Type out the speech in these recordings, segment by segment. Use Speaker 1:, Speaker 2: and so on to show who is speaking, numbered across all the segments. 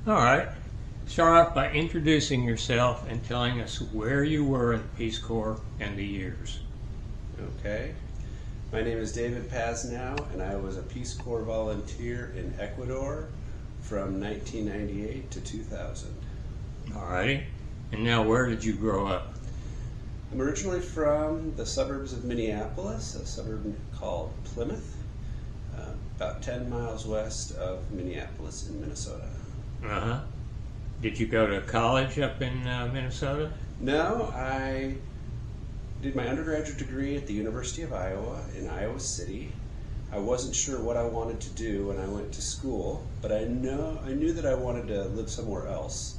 Speaker 1: All right. Start off by introducing yourself and telling us where you were in the Peace Corps and the years.
Speaker 2: Okay. My name is David Passnau, and I was a Peace Corps volunteer in Ecuador from 1998 to 2000.
Speaker 1: All righty. And now, where did you grow up?
Speaker 2: I'm originally from the suburbs of Minneapolis, a suburb called Plymouth, about 10 miles west of Minneapolis in Minnesota.
Speaker 1: Uh-huh. Did you go to college up in Minnesota?
Speaker 2: No, I did my undergraduate degree at the University of Iowa in Iowa City. I wasn't sure what I wanted to do when I went to school, but I knew that I wanted to live somewhere else,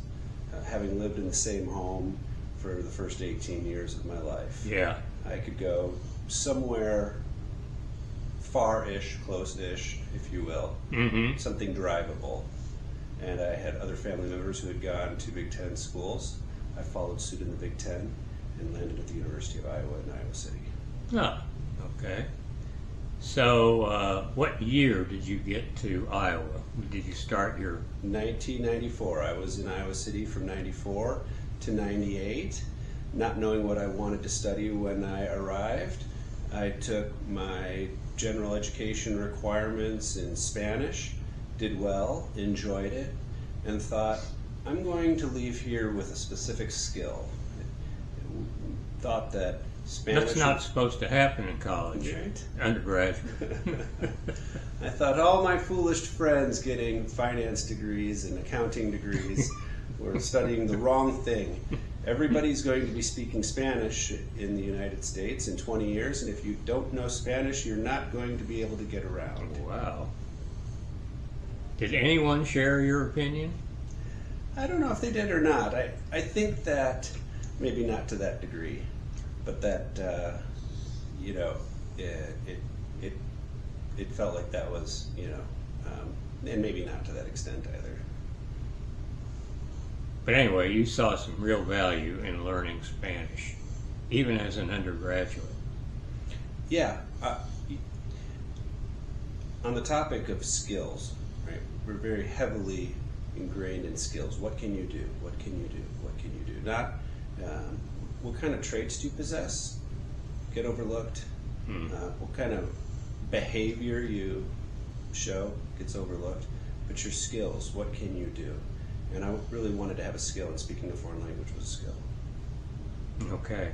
Speaker 2: having lived in the same home for the first 18 years of my life.
Speaker 1: Yeah.
Speaker 2: I could go somewhere far-ish, close-ish, if you will, something drivable. And I had other family members who had gone to Big Ten schools. I followed suit in the Big Ten and landed at the University of Iowa in Iowa City.
Speaker 1: Oh, okay. So, what year did you get to Iowa? Did you start your...
Speaker 2: 1994. I was in Iowa City from 94 to 98, not knowing what I wanted to study when I arrived. I took my general education requirements in Spanish, did well, enjoyed it, and thought, I'm going to leave here with a specific skill. Thought that Spanish...
Speaker 1: That's not supposed to happen in college,
Speaker 2: right?
Speaker 1: Undergraduate.
Speaker 2: I thought all my foolish friends getting finance degrees and accounting degrees were studying the wrong thing. Everybody's going to be speaking Spanish in the United States in 20 years, and if you don't know Spanish, you're not going to be able to get around.
Speaker 1: Wow. Did anyone share your opinion?
Speaker 2: I don't know if they did or not. I think that, maybe not to that degree, but that, it felt like that was, and maybe not to that extent either.
Speaker 1: But anyway, you saw some real value in learning Spanish, even as an undergraduate.
Speaker 2: Yeah. On the topic of skills, right, we're very heavily ingrained in skills. What can you do? What can you do? What can you do? Not what kind of traits do you possess get overlooked. What kind of behavior you show gets overlooked. But your skills, what can you do? And I really wanted to have a skill, and speaking a foreign language was a skill.
Speaker 1: Okay.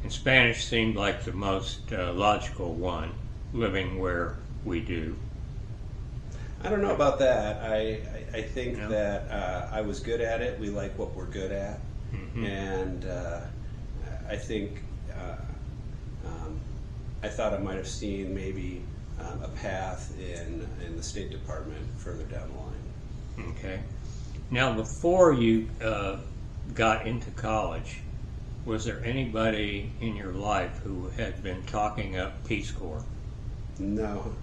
Speaker 1: And Spanish seemed like the most logical one, living where we do.
Speaker 2: I don't know about that. I think that I was good at it. We like what we're good at. And I think I thought I might have seen maybe a path in the State Department further down the line.
Speaker 1: Okay. Now, before you got into college, was there anybody in your life who had been talking up Peace Corps?
Speaker 2: No.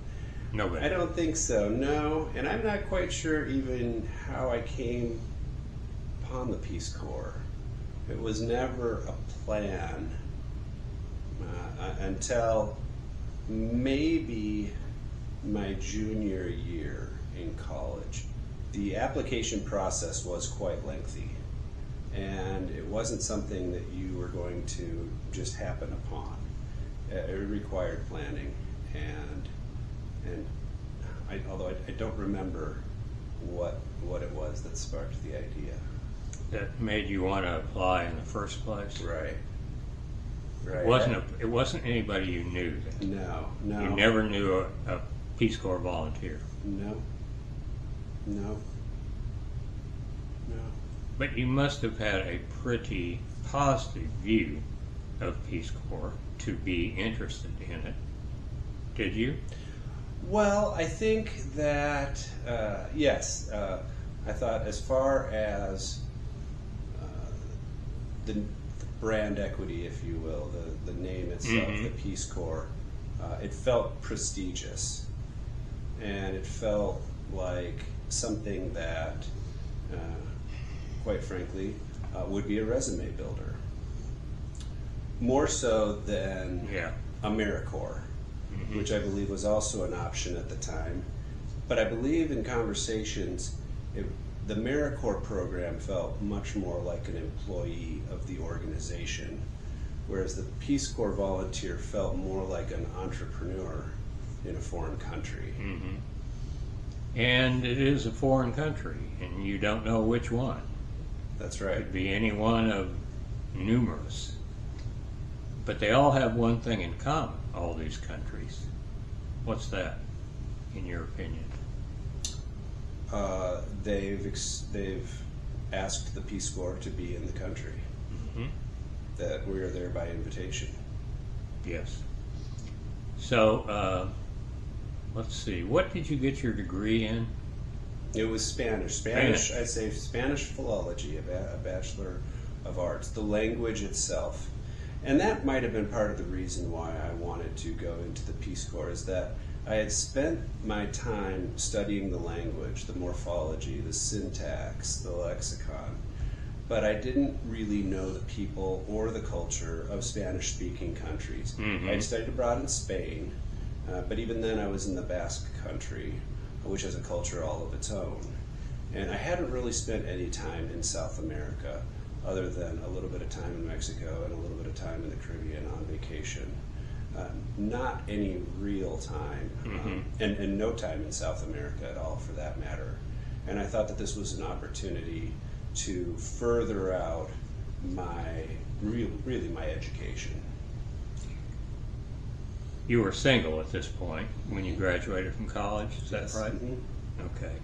Speaker 1: Nobody?
Speaker 2: I don't think so, no. And I'm not quite sure even how I came upon the Peace Corps. It was never a plan until maybe my junior year in college. The application process was quite lengthy, and it wasn't something that you were going to just happen upon. It required planning, and although I don't remember what it was that sparked the idea.
Speaker 1: That made you want to apply in the first place?
Speaker 2: Right.
Speaker 1: It wasn't anybody you knew then?
Speaker 2: No.
Speaker 1: You never knew a Peace Corps volunteer?
Speaker 2: No.
Speaker 1: But you must have had a pretty positive view of Peace Corps to be interested in it. Did you?
Speaker 2: Well, I think that, yes. I thought as far as the brand equity, if you will, the name itself, the Peace Corps, it felt prestigious. And it felt like something that, quite frankly, would be a resume builder. More so than AmeriCorps, which I believe was also an option at the time. But I believe in conversations, the AmeriCorps program felt much more like an employee of the organization, whereas the Peace Corps volunteer felt more like an entrepreneur in a foreign country.
Speaker 1: Mm-hmm. And it is a foreign country, and you don't know which one.
Speaker 2: That's
Speaker 1: It
Speaker 2: right.
Speaker 1: could be any one of numerous. But they all have one thing in common, all these countries. What's that, in your opinion?
Speaker 2: They've asked the Peace Corps to be in the country.
Speaker 1: Mm-hmm.
Speaker 2: That we are there by invitation.
Speaker 1: Yes. So, let's see. What did you get your degree in?
Speaker 2: It was Spanish. I'd say Spanish philology, a Bachelor of Arts, the language itself. And that might have been part of the reason why I wanted to go into the Peace Corps, is that I had spent my time studying the language, the morphology, the syntax, the lexicon, but I didn't really know the people or the culture of Spanish-speaking countries.
Speaker 1: Mm-hmm.
Speaker 2: I had studied abroad in Spain, but even then I was in the Basque country, which has a culture all of its own. And I hadn't really spent any time in South America, other than a little bit of time in Mexico and a little bit of time in the Caribbean on vacation. Not any real time,
Speaker 1: Mm-hmm.
Speaker 2: and no time in South America at all, for that matter. And I thought that this was an opportunity to further out really my education.
Speaker 1: You were single at this point when you graduated from college, is that right?
Speaker 2: Mhm.
Speaker 1: Okay.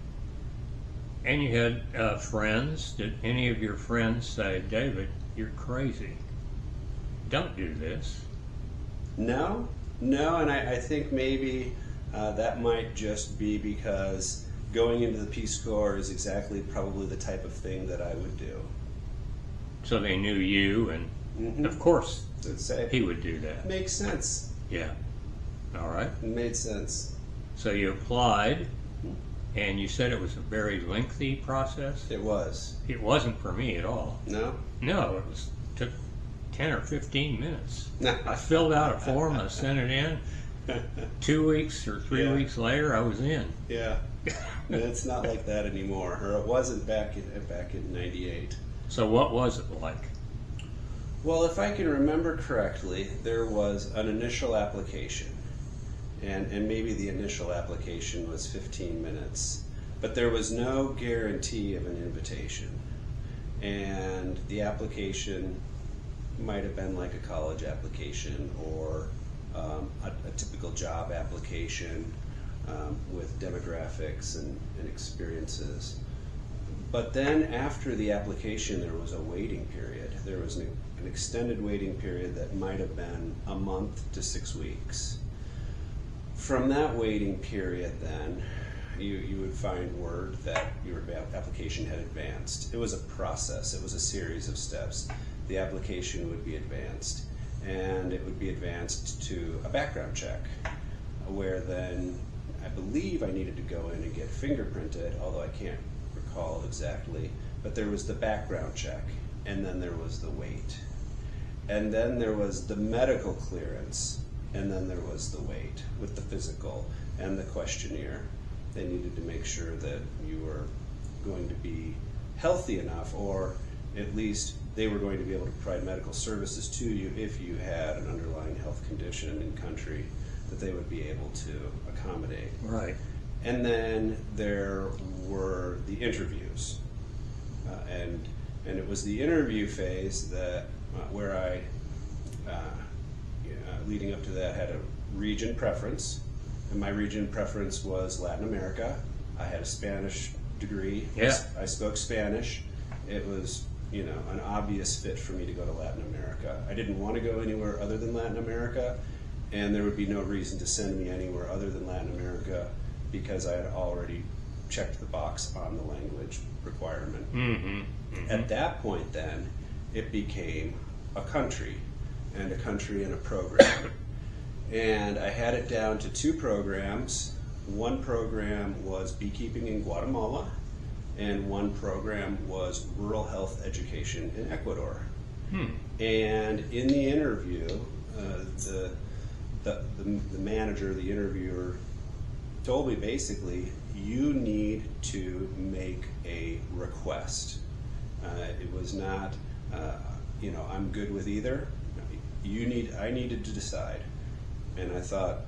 Speaker 1: And you had friends. Did any of your friends say, David, you're crazy. Don't do this.
Speaker 2: No, and I think maybe that might just be because going into the Peace Corps is exactly probably the type of thing that I would do.
Speaker 1: So they knew you, and
Speaker 2: Mhm.
Speaker 1: of course
Speaker 2: Let's say
Speaker 1: he would do that.
Speaker 2: makes sense.
Speaker 1: Yeah. All right.
Speaker 2: It made sense.
Speaker 1: So you applied, and you said it was a very lengthy process.
Speaker 2: It was.
Speaker 1: It wasn't for me at all.
Speaker 2: No?
Speaker 1: No, took 10 or 15 minutes. I filled out a form, I sent it in. 2 weeks or 3
Speaker 2: Yeah.
Speaker 1: weeks later, I was in.
Speaker 2: Yeah. It's not like that anymore. Or it wasn't back in 98.
Speaker 1: So what was it like?
Speaker 2: Well, if I can remember correctly, there was an initial application. And maybe the initial application was 15 minutes. But there was no guarantee of an invitation. And the application might have been like a college application or a typical job application with demographics and experiences. But then after the application, there was a waiting period. There was an extended waiting period that might have been a month to 6 weeks. From that waiting period then, you would find word that your application had advanced. It was a process, it was a series of steps. The application would be advanced, and it would be advanced to a background check, where then I believe I needed to go in and get fingerprinted, although I can't recall exactly, but there was the background check, and then there was the wait. And then there was the medical clearance, and then there was the wait with the physical and the questionnaire. They needed to make sure that you were going to be healthy enough, or at least they were going to be able to provide medical services to you if you had an underlying health condition in country that they would be able to accommodate.
Speaker 1: Right.
Speaker 2: And then there were the interviews, and it was the interview phase that where I, leading up to that, had a region preference, and my region preference was Latin America. I had a Spanish degree.
Speaker 1: Yeah.
Speaker 2: I spoke Spanish. It was, an obvious fit for me to go to Latin America. I didn't want to go anywhere other than Latin America, and there would be no reason to send me anywhere other than Latin America because I had already checked the box on the language requirement.
Speaker 1: Mm-hmm. Mm-hmm.
Speaker 2: At that point then, it became a country and a program. And I had it down to 2 programs. One program was beekeeping in Guatemala, and one program was rural health education in Ecuador. And in the interview, the manager, the interviewer, told me basically, you need to make a request. It was not, I'm good with either. I needed to decide. And I thought,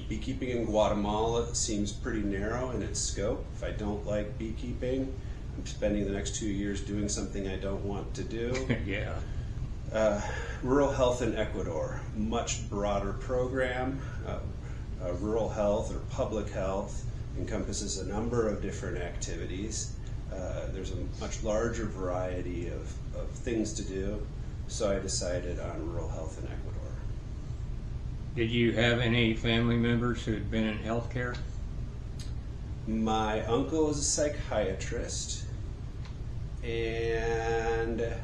Speaker 2: beekeeping in Guatemala seems pretty narrow in its scope. If I don't like beekeeping, I'm spending the next 2 years doing something I don't want to do.
Speaker 1: Yeah.
Speaker 2: Rural health in Ecuador, much broader program. Rural health or public health encompasses a number of different activities. There's a much larger variety of things to do, so I decided on rural health in Ecuador.
Speaker 1: Did you have any family members who had been in healthcare?
Speaker 2: My uncle is a psychiatrist, and I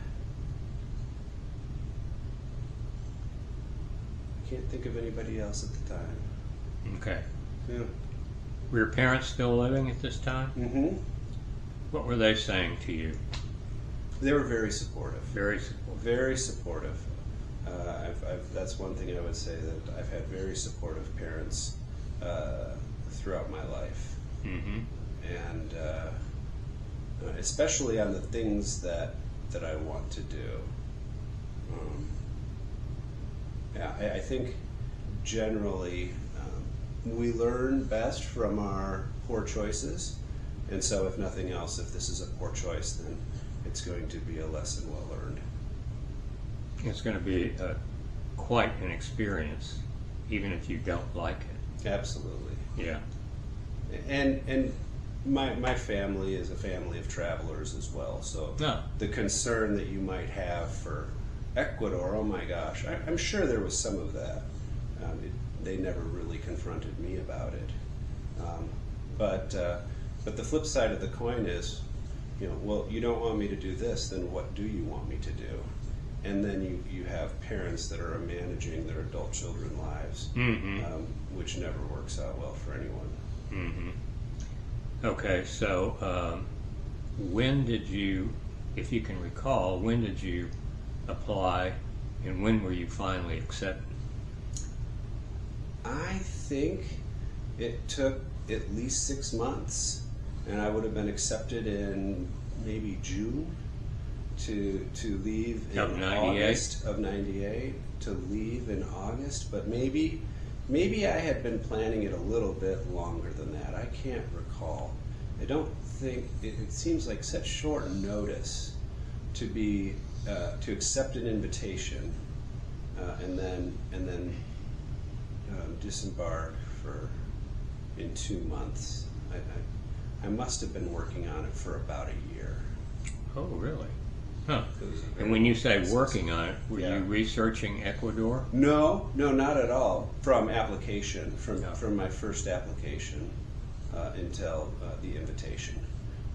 Speaker 2: can't think of anybody else at the time.
Speaker 1: Okay.
Speaker 2: Yeah.
Speaker 1: Were your parents still living at this time?
Speaker 2: Mm-hmm.
Speaker 1: What were they saying to you?
Speaker 2: They were very supportive.
Speaker 1: Very supportive.
Speaker 2: Very supportive. That's one thing I would say, that I've had very supportive parents throughout my life.
Speaker 1: Mm-hmm.
Speaker 2: And especially on the things that I want to do. I think generally we learn best from our poor choices, and so if nothing else, if this is a poor choice, then it's going to be a lesson well learned.
Speaker 1: It's going to be quite an experience, even if you don't like it.
Speaker 2: Absolutely.
Speaker 1: Yeah.
Speaker 2: And my family is a family of travelers as well, so
Speaker 1: No.
Speaker 2: the concern that you might have for Ecuador, oh my gosh, I'm sure there was some of that. They never really confronted me about it. But the flip side of the coin is, well, you don't want me to do this, then what do you want me to do? And then you have parents that are managing their adult children's lives,
Speaker 1: Mm-hmm.
Speaker 2: Which never works out well for anyone.
Speaker 1: Mm-hmm. Okay, so when did you, if you can recall, when did you apply, and when were you finally accepted?
Speaker 2: I think it took at least 6 months, and I would have been accepted in maybe June to leave in
Speaker 1: Of 98?
Speaker 2: August of 98, to leave in August, but maybe I had been planning it a little bit longer than that. I can't recall. I don't think, it seems like such short notice to be to accept an invitation and then disembark in 2 months. I must have been working on it for about a year.
Speaker 1: Oh, really? Huh.
Speaker 2: It was a
Speaker 1: And
Speaker 2: very
Speaker 1: when you say
Speaker 2: process.
Speaker 1: working on it, were
Speaker 2: Yeah.
Speaker 1: you researching Ecuador?
Speaker 2: No, not at all. From application,
Speaker 1: No.
Speaker 2: from my first application until the invitation,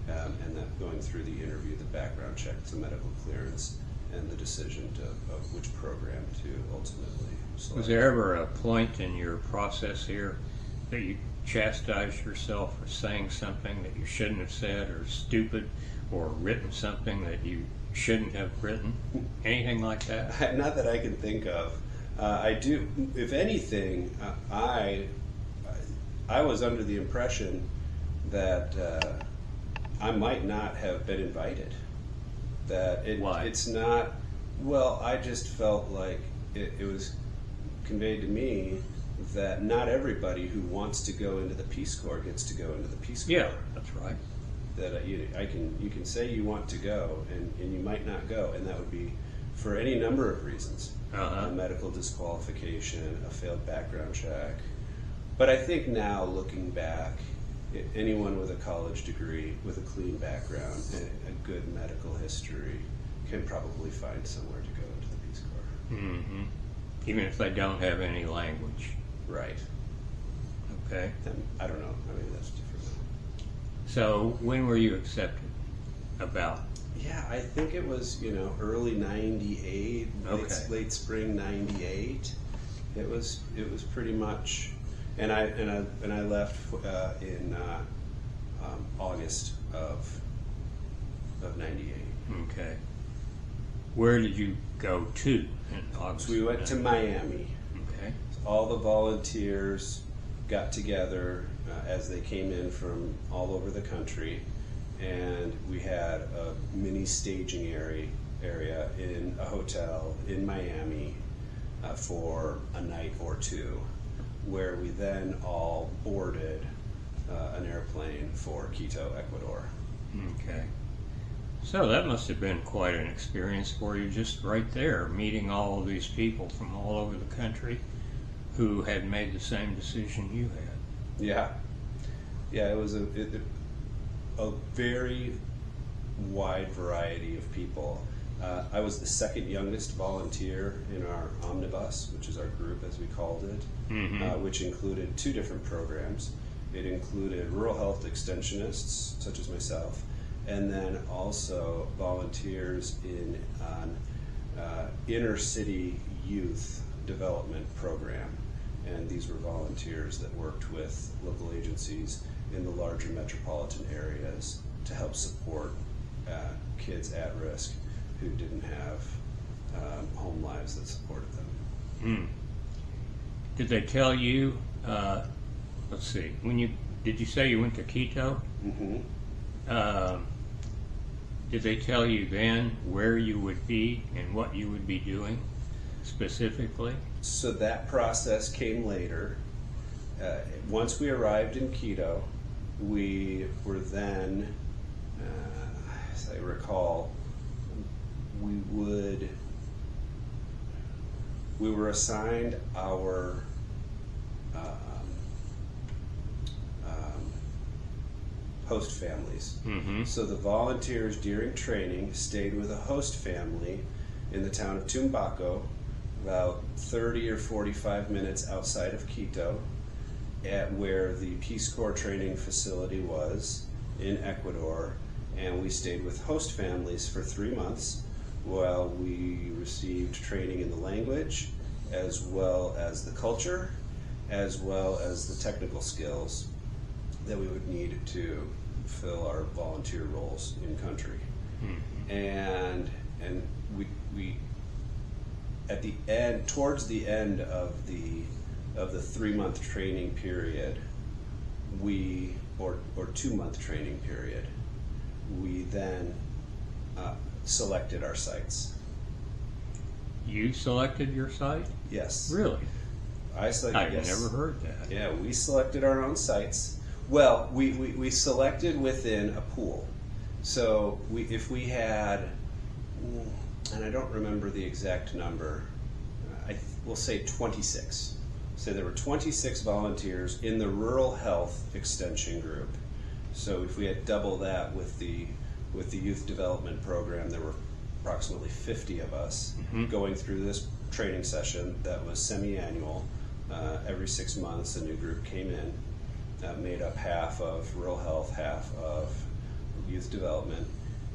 Speaker 2: and then going through the interview, the background check, the medical clearance, and the decision of which program to ultimately select.
Speaker 1: Was there ever a point in your process here that you chastised yourself for saying something that you shouldn't have said, or stupid, or written something that you shouldn't have written? Anything like that?
Speaker 2: Not that I can think of. I do. If anything, I was under the impression that I might not have been invited. That
Speaker 1: Why?
Speaker 2: It's not. Well, I just felt like it was conveyed to me that not everybody who wants to go into the Peace Corps gets to go into the Peace Corps.
Speaker 1: Yeah, that's right.
Speaker 2: That you can say you want to go, and you might not go, and that would be for any number of reasons.
Speaker 1: Uh-huh.
Speaker 2: A medical disqualification, a failed background check. But I think now, looking back, anyone with a college degree, with a clean background, and a good medical history can probably find somewhere to go into the Peace Corps.
Speaker 1: Mm-hmm. Even if they don't have any language.
Speaker 2: Right.
Speaker 1: Okay.
Speaker 2: Then, I don't know. I mean, that's different.
Speaker 1: So when were you accepted? About?
Speaker 2: Yeah, I think it was, early 98,
Speaker 1: Okay.
Speaker 2: late spring 98. It was pretty much, and I left in August of 98.
Speaker 1: Okay. Where did you go to in August?
Speaker 2: So we went to Miami.
Speaker 1: Okay.
Speaker 2: All the volunteers got together as they came in from all over the country, and we had a mini staging area in a hotel in Miami for a night or two, where we then all boarded an airplane for Quito, Ecuador.
Speaker 1: Okay. So that must have been quite an experience for you, just right there, meeting all of these people from all over the country who had made the same decision you had.
Speaker 2: Yeah, it was a very wide variety of people. I was the second youngest volunteer in our omnibus, which is our group as we called it, which included 2 different programs. It included rural health extensionists, such as myself, and then also volunteers in an inner city youth development program. And these were volunteers that worked with local agencies in the larger metropolitan areas to help support kids at risk who didn't have home lives that supported them.
Speaker 1: Did they tell you, let's see, did you say you went to Quito? Did they tell you then where you would be and what you would be doing specifically?
Speaker 2: So that process came later. Once we arrived in Quito, we were then, as I recall, we were assigned our host families. So the volunteers during training stayed with a host family in the town of Tumbaco, about 30 or 45 minutes outside of Quito, at where the Peace Corps training facility was in Ecuador, and we stayed with host families for 3 months while we received training in the language, as well as the culture, as well as the technical skills that we would need to fill our volunteer roles in country. And we at the end, towards the end of the 3-month training period, or 2-month training period, we then selected our sites.
Speaker 1: You selected your site?
Speaker 2: Yes.
Speaker 1: Really?
Speaker 2: I selected.
Speaker 1: I've never heard that.
Speaker 2: Yeah, we selected our own sites. Well, we selected within a pool. So if we had, and I don't remember the exact number, we'll say 26. So there were 26 volunteers in the rural health extension group. So if we had double that with the youth development program, there were approximately 50 of us going through this training session that was semi-annual. Every 6 months a new group came in, made up half of rural health, half of youth development.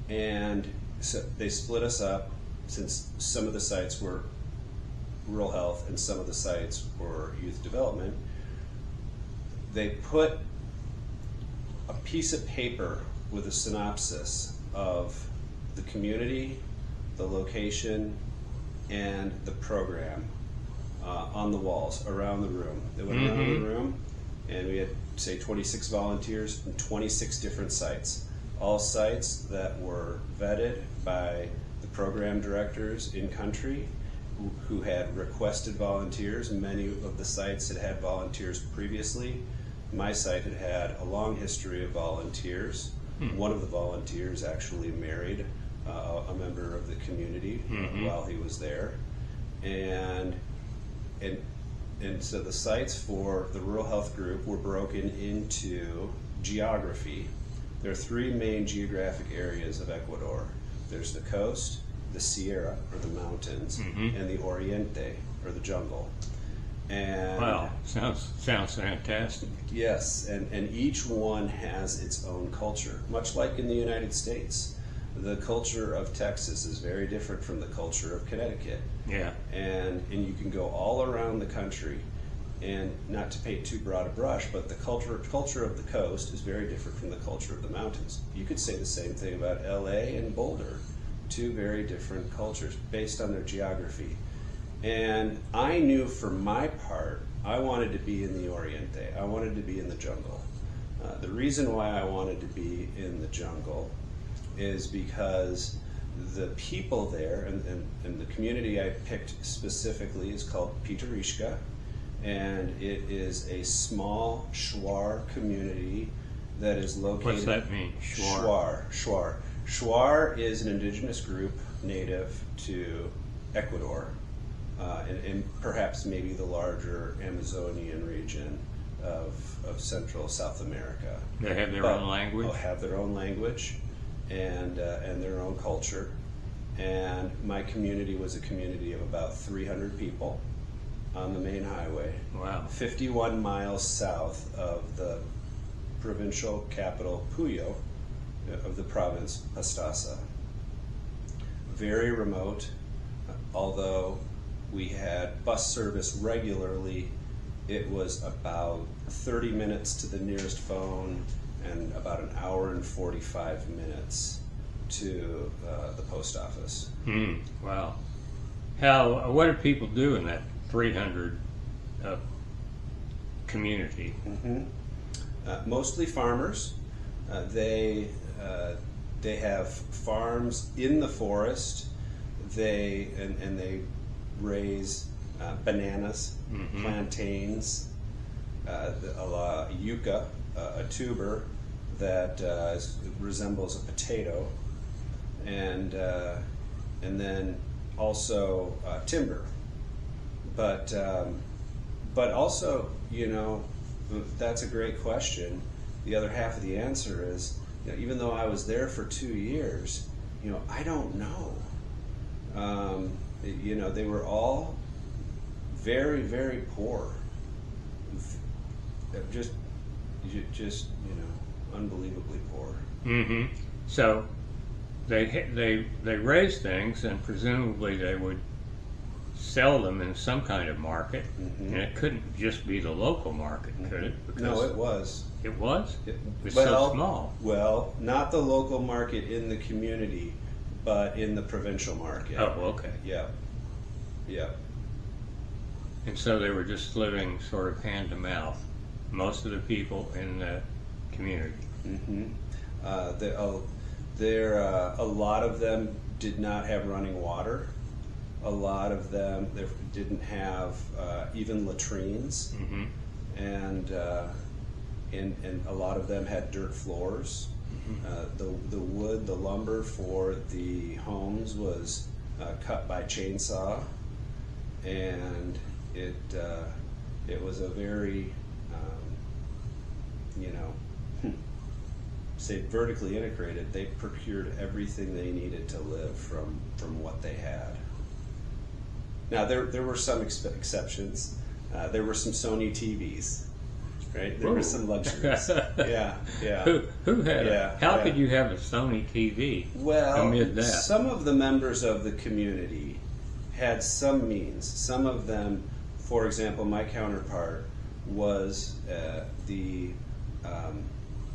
Speaker 2: And so they split us up, since some of the sites were rural health and some of the sites were youth development. They put a piece of paper with a synopsis of the community, the location, and the program on the walls around the room. They went around the room, and we had, say, 26 volunteers from 26 different sites. All sites that were vetted by the program directors in country who had requested volunteers. Many of the sites had had volunteers previously. My site had had a long history of volunteers. One of the volunteers actually married a member of the community while he was there. And so the sites for the rural health group were broken into geography. There are 3 main geographic areas of Ecuador. There's the coast, the Sierra, or the mountains, and the Oriente, or the jungle. And
Speaker 1: wow, sounds fantastic.
Speaker 2: yes, and each one has its own culture, much like in the United States. The culture of Texas is very different from the culture of Connecticut.
Speaker 1: Yeah.
Speaker 2: And you can go all around the country, and not to paint too broad a brush, but the culture of the coast is very different from the culture of the mountains. You could say the same thing about LA and Boulder, 2 very different cultures based on their geography. And I knew for my part, I wanted to be in the Oriente. I wanted to be in the jungle. The reason why I wanted to be in the jungle is because the people there, and the community I picked specifically is called Pitarishka, and it is a small Shuar community that is located...
Speaker 1: What's that mean, Shuar?
Speaker 2: Shuar is an indigenous group native to Ecuador, and perhaps maybe the larger Amazonian region of Central South America.
Speaker 1: They have their own language?
Speaker 2: They'll have their own language and their own culture. And my community was a community of about 300 people on the main highway.
Speaker 1: Wow.
Speaker 2: 51 miles south of the provincial capital, Puyo, of the province, Pastaza. Very remote, although we had bus service regularly. It was about 30 minutes to the nearest phone and about an hour and 45 minutes to the post office.
Speaker 1: Wow. What do people do in that 300 community?
Speaker 2: Mostly farmers. They have farms in the forest. They raise bananas, plantains, yucca, a tuber that resembles a potato, and then also timber. But also, that's a great question. The other half of the answer is, even though I was there for 2 years, I don't know. They were all very, very poor. Just unbelievably poor.
Speaker 1: So they raise things, and presumably they would sell them in some kind of market, and it couldn't just be the local market, could it? Because
Speaker 2: no, it was.
Speaker 1: It was? It was so small.
Speaker 2: Well, not the local market in the community, but in the provincial market.
Speaker 1: Oh, okay.
Speaker 2: Yeah.
Speaker 1: And so they were just living sort of hand to mouth, most of the people in the community.
Speaker 2: A lot of them did not have running water. A lot of them didn't have even latrines, and a lot of them had dirt floors. The wood, the lumber for the homes was cut by chainsaw, and it was a very say vertically integrated. They procured everything they needed to live from what they had. Now there were some exceptions. There were some Sony TVs, right? There were some luxuries. Yeah.
Speaker 1: Who had How could you have a Sony TV amid that?
Speaker 2: Some of the members of the community had some means. Some of them, for example, my counterpart was the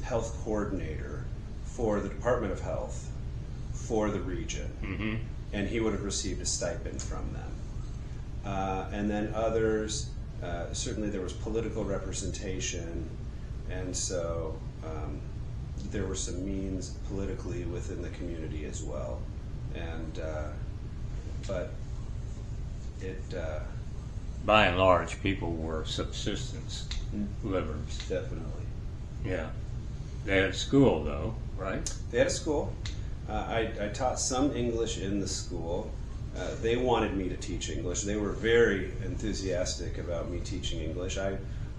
Speaker 2: health coordinator for the Department of Health for the region, and he would have received a stipend from them. And then others, certainly there was political representation, and so there were some means politically within the community as well. And but it
Speaker 1: by and large, people were subsistence livers.
Speaker 2: Definitely.
Speaker 1: Yeah. They had a school, though, right?
Speaker 2: They had a school. I taught some English in the school. They wanted me to teach English. They were very enthusiastic about me teaching English.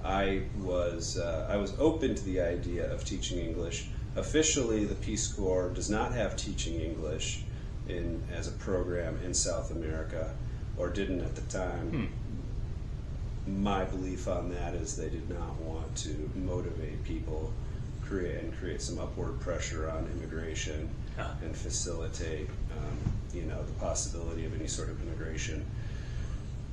Speaker 2: I was open to the idea of teaching English. Officially, the Peace Corps does not have teaching English as a program in South America, or didn't at the time. My belief on that is they did not want to motivate people, create some upward pressure on immigration, and facilitate the possibility of any sort of immigration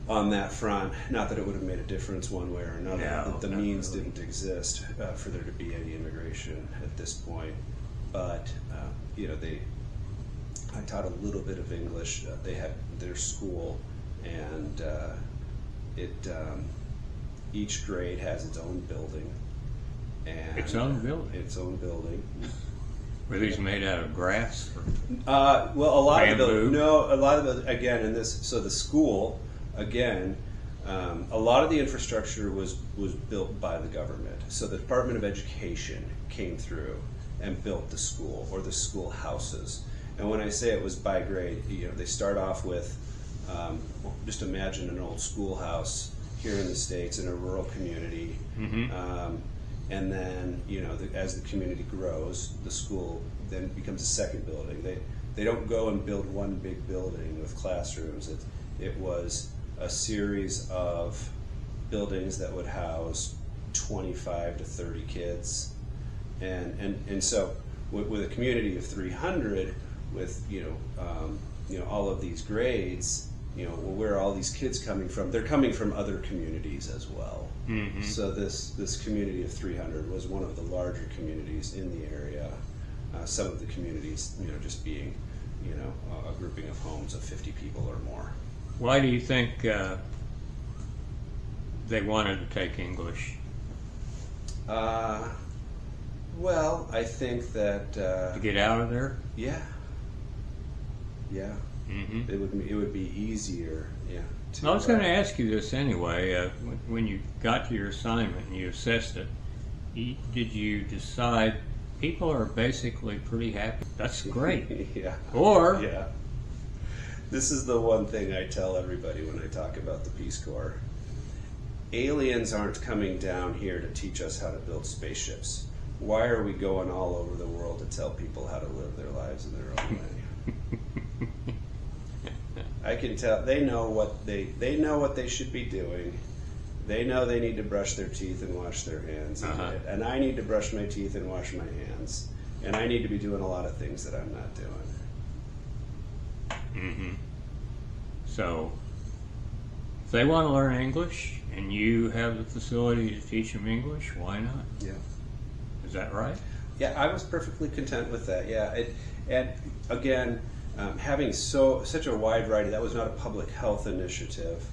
Speaker 2: on that front. Not that it would have made a difference one way or another.
Speaker 1: No,
Speaker 2: the means didn't exist for there to be any immigration at this point. But I taught a little bit of English. They had their school, and each grade has its own building. And
Speaker 1: its own building.
Speaker 2: Its own building.
Speaker 1: Were these made out of grass? Or
Speaker 2: Well, a lot of
Speaker 1: bamboo?
Speaker 2: a lot of the, again, in this, so the school, again, a lot of the infrastructure was built by the government. So the Department of Education came through and built the school, or the school houses. And when I say it was by grade, they start off with, just imagine an old schoolhouse here in the States in a rural community. And then, as the community grows, the school then becomes a second building. They don't go and build one big building with classrooms. It was a series of buildings that would house 25 to 30 kids. And so with a community of 300, with all of these grades, where are all these kids coming from? They're coming from other communities as well. So this community of 300 was one of the larger communities in the area. Some of the communities, just being, a grouping of homes of 50 people or more.
Speaker 1: Why do you think they wanted to take English?
Speaker 2: Well, I think that
Speaker 1: To get out of there?
Speaker 2: yeah. It would be easier. Yeah.
Speaker 1: I was going to ask you this anyway. When you got to your assignment and you assessed it, did you decide people are basically pretty happy? That's great.
Speaker 2: Yeah.
Speaker 1: Or
Speaker 2: Yeah. This is the one thing I tell everybody when I talk about the Peace Corps. Aliens aren't coming down here to teach us how to build spaceships. Why are we going all over the world to tell people how to live their lives in their own way? I can tell they know what they should be doing. They know they need to brush their teeth and wash their hands. And I need to brush my teeth and wash my hands. And I need to be doing a lot of things that I'm not doing.
Speaker 1: So, if they want to learn English and you have the facility to teach them English, why not?
Speaker 2: Yeah.
Speaker 1: Is that right?
Speaker 2: Yeah, I was perfectly content with that. Yeah, and again, having such a wide variety, that was not a public health initiative.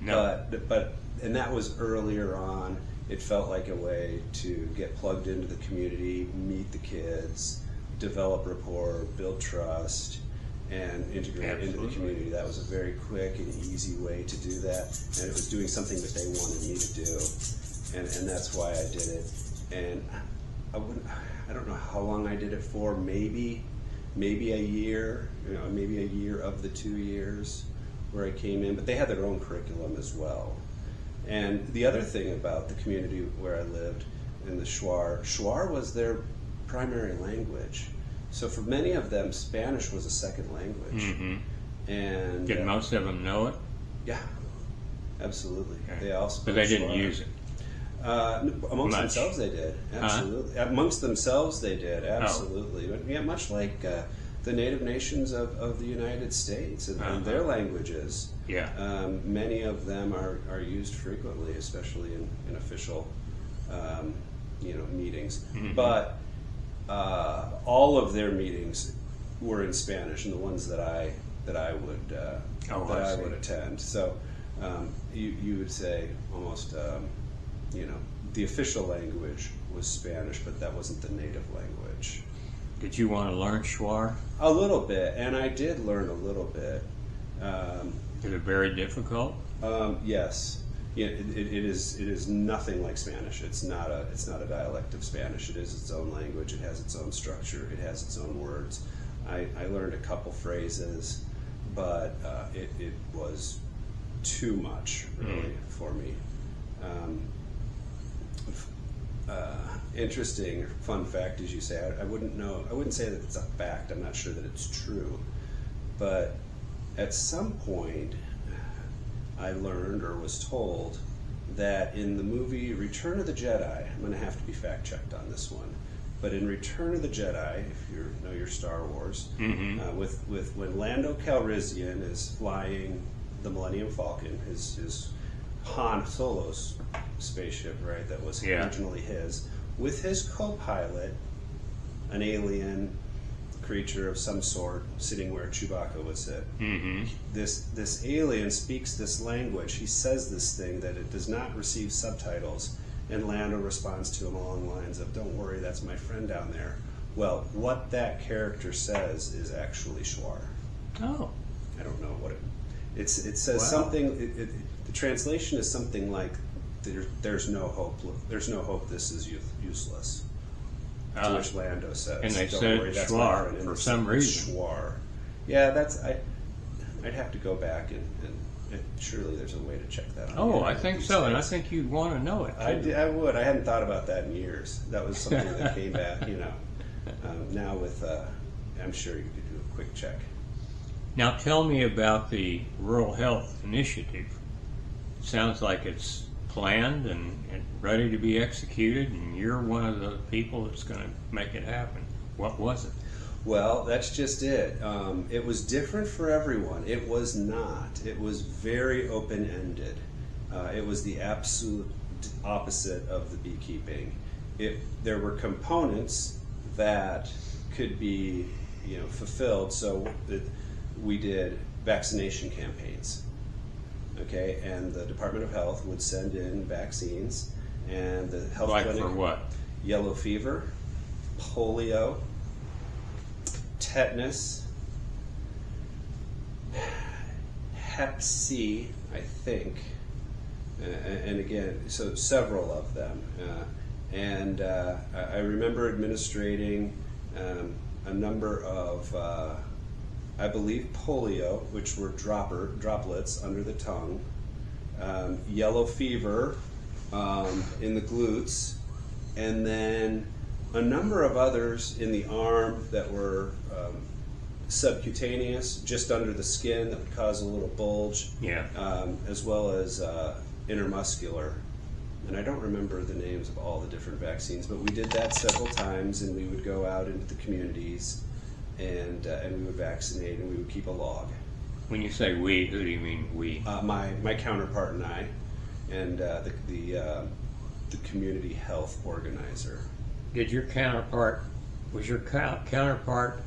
Speaker 1: No.
Speaker 2: But that was earlier on. It felt like a way to get plugged into the community, meet the kids, develop rapport, build trust, and integrate into the community. That was a very quick and easy way to do that, and it was doing something that they wanted me to do, and that's why I did it. And I don't know how long I did it for. Maybe a year. Maybe a year of the 2 years where I came in. But they had their own curriculum as well. And the other thing about the community where I lived in the Shuar was their primary language. So for many of them, Spanish was a second language. And
Speaker 1: Did most of them know it?
Speaker 2: Yeah, absolutely.
Speaker 1: Okay.
Speaker 2: They all spoke
Speaker 1: But they didn't
Speaker 2: Shuar.
Speaker 1: use it.
Speaker 2: Amongst themselves, they did. Absolutely. Amongst themselves, they did. Absolutely. But yeah, much like the native nations of the United States and their languages.
Speaker 1: Yeah.
Speaker 2: Many of them are used frequently, especially in official, meetings. But all of their meetings were in Spanish, and the ones that I would attend. So you would say almost. The official language was Spanish, but that wasn't the native language.
Speaker 1: Did you want to learn Shuar?
Speaker 2: A little bit, and I did learn a little bit.
Speaker 1: Is it very difficult?
Speaker 2: Yes, it is nothing like Spanish. It's not a dialect of Spanish. It is its own language. It has its own structure. It has its own words. I learned a couple phrases, but it was too much really for me. Interesting fun fact, as you say. I wouldn't say that it's a fact. I'm not sure that it's true, but at some point I learned or was told that in the movie Return of the Jedi, I'm going to have to be fact checked on this one, but in Return of the Jedi, if you know your Star Wars, with when Lando Calrissian is flying the Millennium Falcon, his Han Solo's spaceship, right, that was originally his, with his co-pilot, an alien creature of some sort, sitting where Chewbacca would sit. This alien speaks this language. He says this thing that it does not receive subtitles, and Lando responds to him along the lines of, "Don't worry, that's my friend down there." Well, what that character says is actually Schwar.
Speaker 1: Oh.
Speaker 2: I don't know what it says.
Speaker 1: Wow.
Speaker 2: Something. The translation is something like, "There's no hope. There's no hope. This is useless." To which Lando says,
Speaker 1: and they
Speaker 2: "Don't
Speaker 1: said
Speaker 2: worry, that's my
Speaker 1: Schwar
Speaker 2: friend." And
Speaker 1: for
Speaker 2: it's
Speaker 1: some reason.
Speaker 2: Schwar. Yeah, I'd have to go back and surely there's a way to check that out.
Speaker 1: Oh, I think so, and I think you'd want to know it.
Speaker 2: I would. I hadn't thought about that in years. That was something that came back. Now with, I'm sure you could do a quick check.
Speaker 1: Now tell me about the Rural Health Initiative. It sounds like it's planned and ready to be executed, and you're one of the people that's going to make it happen. What was it?
Speaker 2: Well, that's just it. It was different for everyone. It was not. It was very open-ended. It was the absolute opposite of the beekeeping. There were components that could be, fulfilled. So we did vaccination campaigns. Okay, and the Department of Health would send in vaccines, and the health clinic.
Speaker 1: For what?
Speaker 2: Yellow fever, polio, tetanus, Hep C, I think, and again, so several of them. I remember administrating a number of, I believe, polio, which were droplets under the tongue, yellow fever in the glutes, and then a number of others in the arm that were subcutaneous, just under the skin, that would cause a little bulge, as well as intermuscular. And I don't remember the names of all the different vaccines, but we did that several times, and we would go out into the communities, and we would vaccinate, and we would keep a log.
Speaker 1: When you say we, who do you mean we?
Speaker 2: My counterpart and I, and the community health organizer.
Speaker 1: Was your counterpart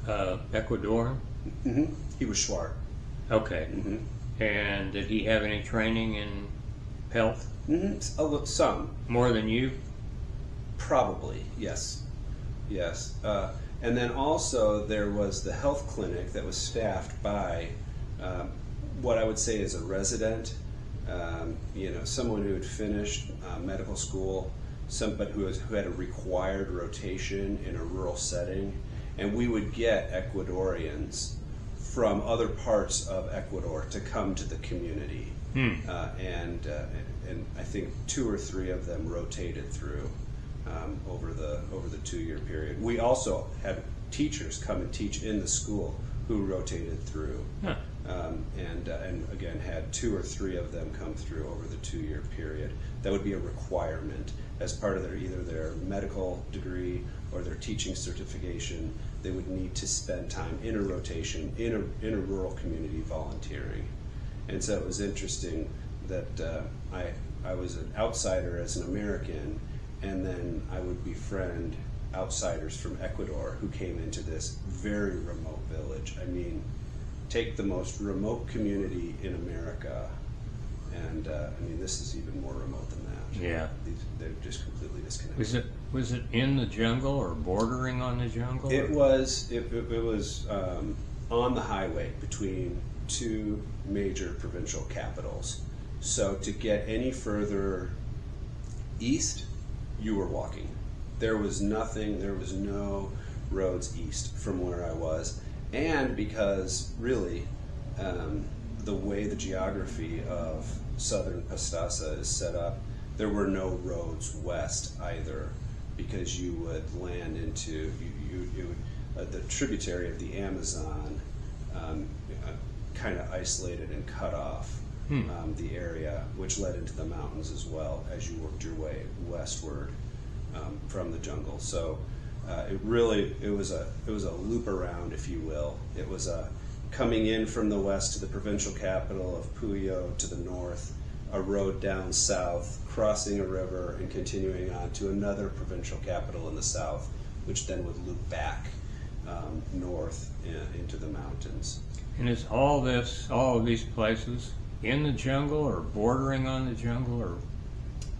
Speaker 1: Ecuadorian?
Speaker 2: Mm-hmm. He was Schwar.
Speaker 1: Okay.
Speaker 2: Mm-hmm.
Speaker 1: And did he have any training in health?
Speaker 2: Mm-hmm. Some.
Speaker 1: More than you?
Speaker 2: Probably, yes. And then also there was the health clinic that was staffed by what I would say is a resident, someone who had finished medical school, somebody who had a required rotation in a rural setting, and we would get Ecuadorians from other parts of Ecuador to come to the community, and I think 2 or 3 of them rotated through over the 2-year period. We also had teachers come and teach in the school who rotated through, and again had 2 or 3 of them come through over the 2-year period. That would be a requirement as part of either their medical degree or their teaching certification. They would need to spend time in a rotation in a rural community volunteering. And so it was interesting that I was an outsider as an American, and then I would befriend outsiders from Ecuador who came into this very remote village. I mean, take the most remote community in America, and this is even more remote than that.
Speaker 1: Yeah.
Speaker 2: They're just completely disconnected.
Speaker 1: Was it in the jungle or bordering on the jungle?
Speaker 2: It was on the highway between 2 major provincial capitals. So to get any further east, you were walking. There was no roads east from where I was. And because really, the way the geography of southern Pastaza is set up, there were no roads west either, because you would land into the tributary of the Amazon, kind of isolated and cut off the area, which led into the mountains as well as you worked your way westward from the jungle. So it was a loop around, if you will. It was coming in from the west to the provincial capital of Puyo to the north, a road down south, crossing a river, and continuing on to another provincial capital in the south, which then would loop back north into the mountains.
Speaker 1: And is all of these places in the jungle or bordering on the jungle, or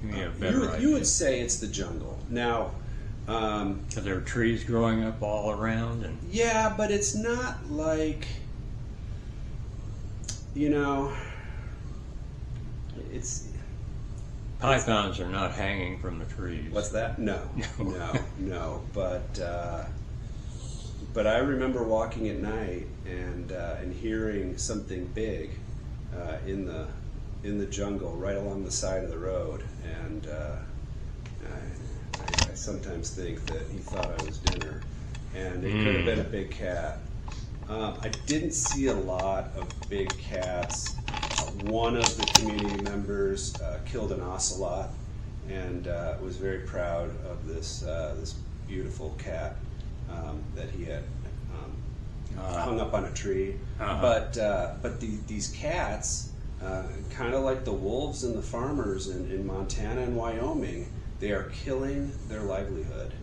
Speaker 1: give me a better idea?
Speaker 2: You would say it's the jungle. Now,
Speaker 1: Are there trees growing up all around? And
Speaker 2: Yeah, but it's not like, you know, it's...
Speaker 1: pythons are not hanging from the trees.
Speaker 2: What's that? No, no. But I remember walking at night and hearing something big in the jungle right along the side of the road, and I sometimes think that he thought I was dinner, and it could have been a big cat. I didn't see a lot of big cats. One of the community members killed an ocelot, and was very proud of this beautiful cat that he had hung up on a tree. But these cats, kind of like the wolves and the farmers in Montana and Wyoming, they are killing their livelihood,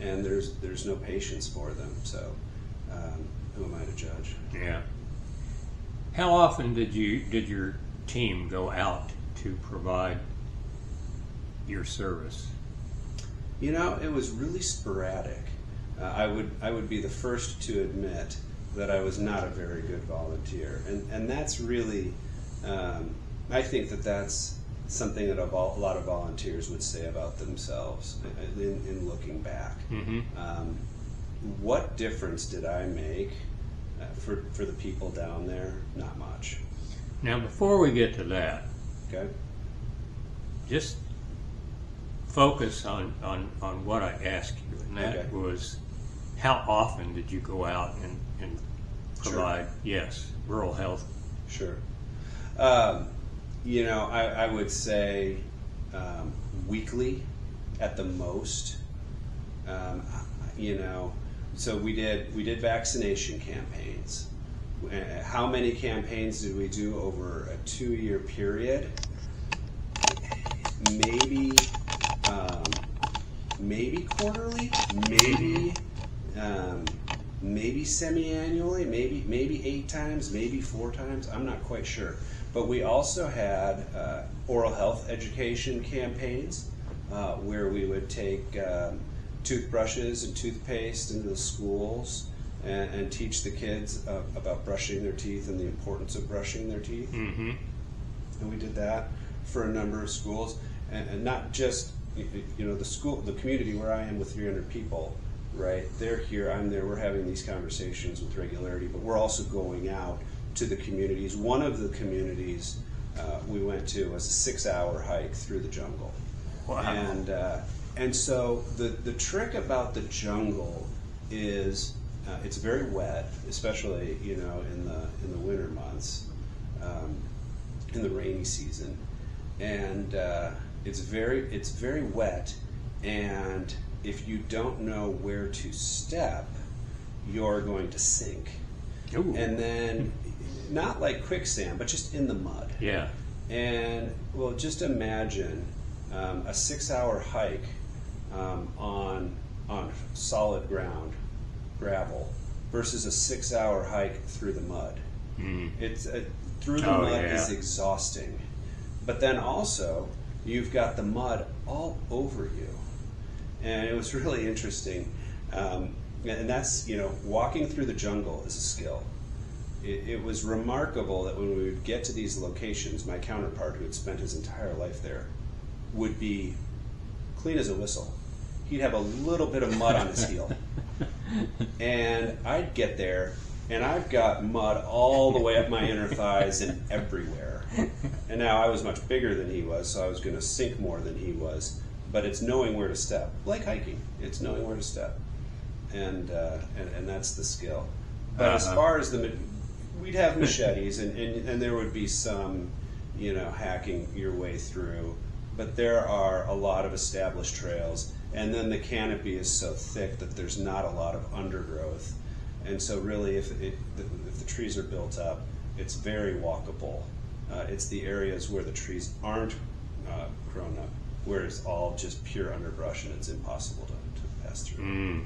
Speaker 2: and there's no patience for them. So who am I to judge?
Speaker 1: Yeah. How often did your team go out to provide your service?
Speaker 2: You know, it was really sporadic. I would be the first to admit that I was not a very good volunteer, and that's really, I think that's something that a lot of volunteers would say about themselves in looking back. What difference did I make for the people down there? Not much.
Speaker 1: Now, before we get to that,
Speaker 2: Okay.
Speaker 1: just focus on what I asked you, and that
Speaker 2: Okay.
Speaker 1: was, how often did you go out and provide, rural health?
Speaker 2: Sure. You know, I would say weekly at the most. You know, so we did vaccination campaigns. How many campaigns did we do over a 2-year period? Maybe quarterly, maybe semi-annually, maybe 8 times, maybe 4 times. I'm not quite sure. But we also had oral health education campaigns where we would take toothbrushes and toothpaste into the schools and teach the kids about brushing their teeth and the importance of brushing their teeth.
Speaker 1: Mm-hmm.
Speaker 2: And we did that for a number of schools, and not just, you know, the community where I am with 300 people, right? They're here, I'm there, we're having these conversations with regularity, but we're also going out to the communities. One of the communities we went to was a 6-hour hike through the jungle.
Speaker 1: Wow.
Speaker 2: And so the trick about the jungle is it's very wet, especially, you know, in the winter months, in the rainy season, and it's very wet, and if you don't know where to step, you're going to sink.
Speaker 1: Ooh.
Speaker 2: And then, not like quicksand, but just in the mud.
Speaker 1: Yeah.
Speaker 2: And well, just imagine a 6-hour hike on solid ground, gravel, versus a 6-hour hike through the mud. It's through the mud is exhausting, but then also you've got the mud all over you, and it was really interesting. And that's, you know, walking through the jungle is a skill. It was remarkable that when we would get to these locations, my counterpart, who had spent his entire life there, would be clean as a whistle. He'd have a little bit of mud on his heel. And I'd get there, and I've got mud all the way up my inner thighs and everywhere. And now I was much bigger than he was, so I was going to sink more than he was. But it's knowing where to step. Like hiking, it's knowing where to step. And that's the skill. But as far as we'd have machetes, and there would be some, you know, hacking your way through. But there are a lot of established trails, and then the canopy is so thick that there's not a lot of undergrowth. And so really, if the trees are built up, it's very walkable. It's the areas where the trees aren't grown up, where it's all just pure underbrush and it's impossible to pass through.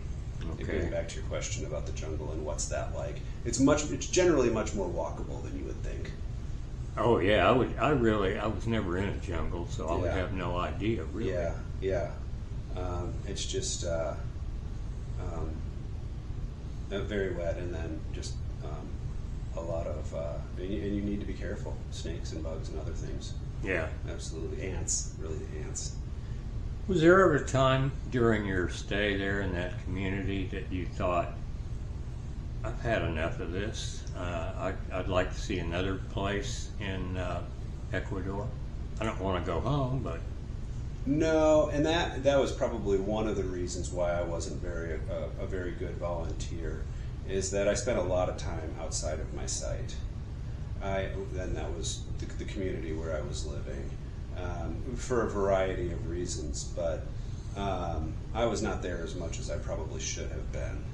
Speaker 1: Okay.
Speaker 2: Going back to your question about the jungle and what's that like, it's generally much more walkable than you would think.
Speaker 1: Oh yeah, I was never in a jungle, so I would have no idea, really.
Speaker 2: Yeah. It's just very wet, and then just a lot of, and you need to be careful, snakes and bugs and other things.
Speaker 1: Yeah.
Speaker 2: Absolutely. Ants, really ants.
Speaker 1: Was there ever a time during your stay there in that community that you thought, I've had enough of this, I'd like to see another place in Ecuador? I don't want to go home, but...
Speaker 2: No, and that was probably one of the reasons why I wasn't a very good volunteer, is that I spent a lot of time outside of my site. And that was the community where I was living, for a variety of reasons, but I was not there as much as I probably should have been.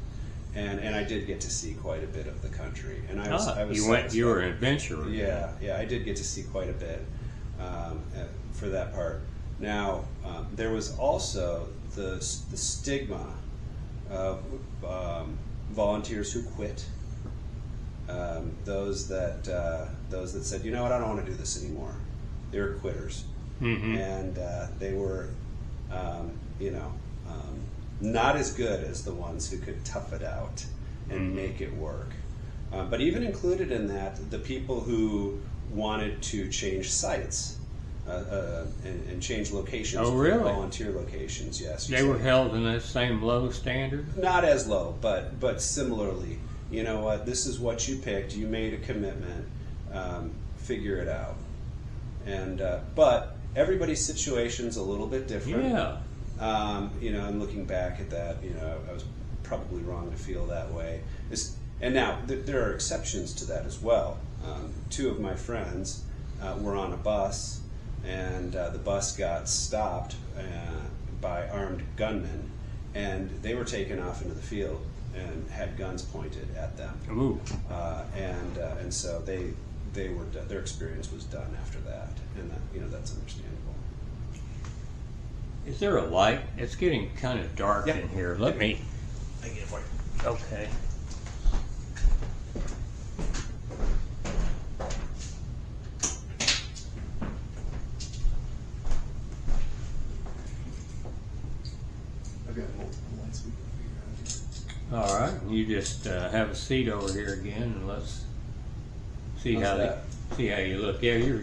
Speaker 2: And I did get to see quite a bit of the country. And I was
Speaker 1: you were an adventurer.
Speaker 2: Yeah, I did get to see quite a bit for that part. Now, there was also the stigma of volunteers who quit. Those that said, you know what, I don't want to do this anymore. They were quitters, and they were, not as good as the ones who could tough it out and make it work. But even included in that, the people who wanted to change sites. And change locations.
Speaker 1: Oh, really?
Speaker 2: Volunteer locations, yes.
Speaker 1: They were held in that same low standard?
Speaker 2: Not as low, but similarly. You know what? This is what you picked. You made a commitment. Figure it out. And but everybody's situation's a little bit different.
Speaker 1: Yeah.
Speaker 2: I'm looking back at that. I was probably wrong to feel that way. And now there are exceptions to that as well. Two of my friends were on a bus. And the bus got stopped by armed gunmen, and they were taken off into the field and had guns pointed at them.
Speaker 1: Ooh.
Speaker 2: And so they were their experience was done after that, and that's understandable.
Speaker 1: Is there a light? It's getting kind of dark in here. Let me.
Speaker 2: I get it for you.
Speaker 1: Okay. All right, you just have a seat over here again, and let's see how you look. Yeah, you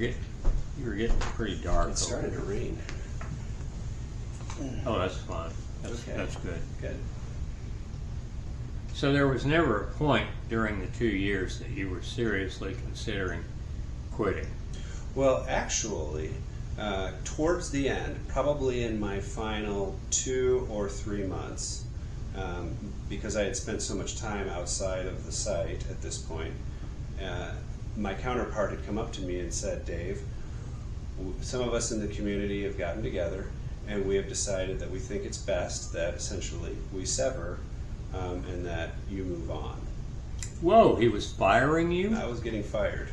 Speaker 1: were getting pretty dark.
Speaker 2: It started to rain.
Speaker 1: Oh, that's fine. That's good.
Speaker 2: Good.
Speaker 1: So there was never a point during the 2 years that you were seriously considering quitting.
Speaker 2: Well, actually, towards the end, probably in my final 2 or 3 months. Because I had spent so much time outside of the site at this point, my counterpart had come up to me and said, Dave, some of us in the community have gotten together and we have decided that we think it's best that essentially we sever and that you move on.
Speaker 1: Whoa, he was firing you?
Speaker 2: I was getting fired,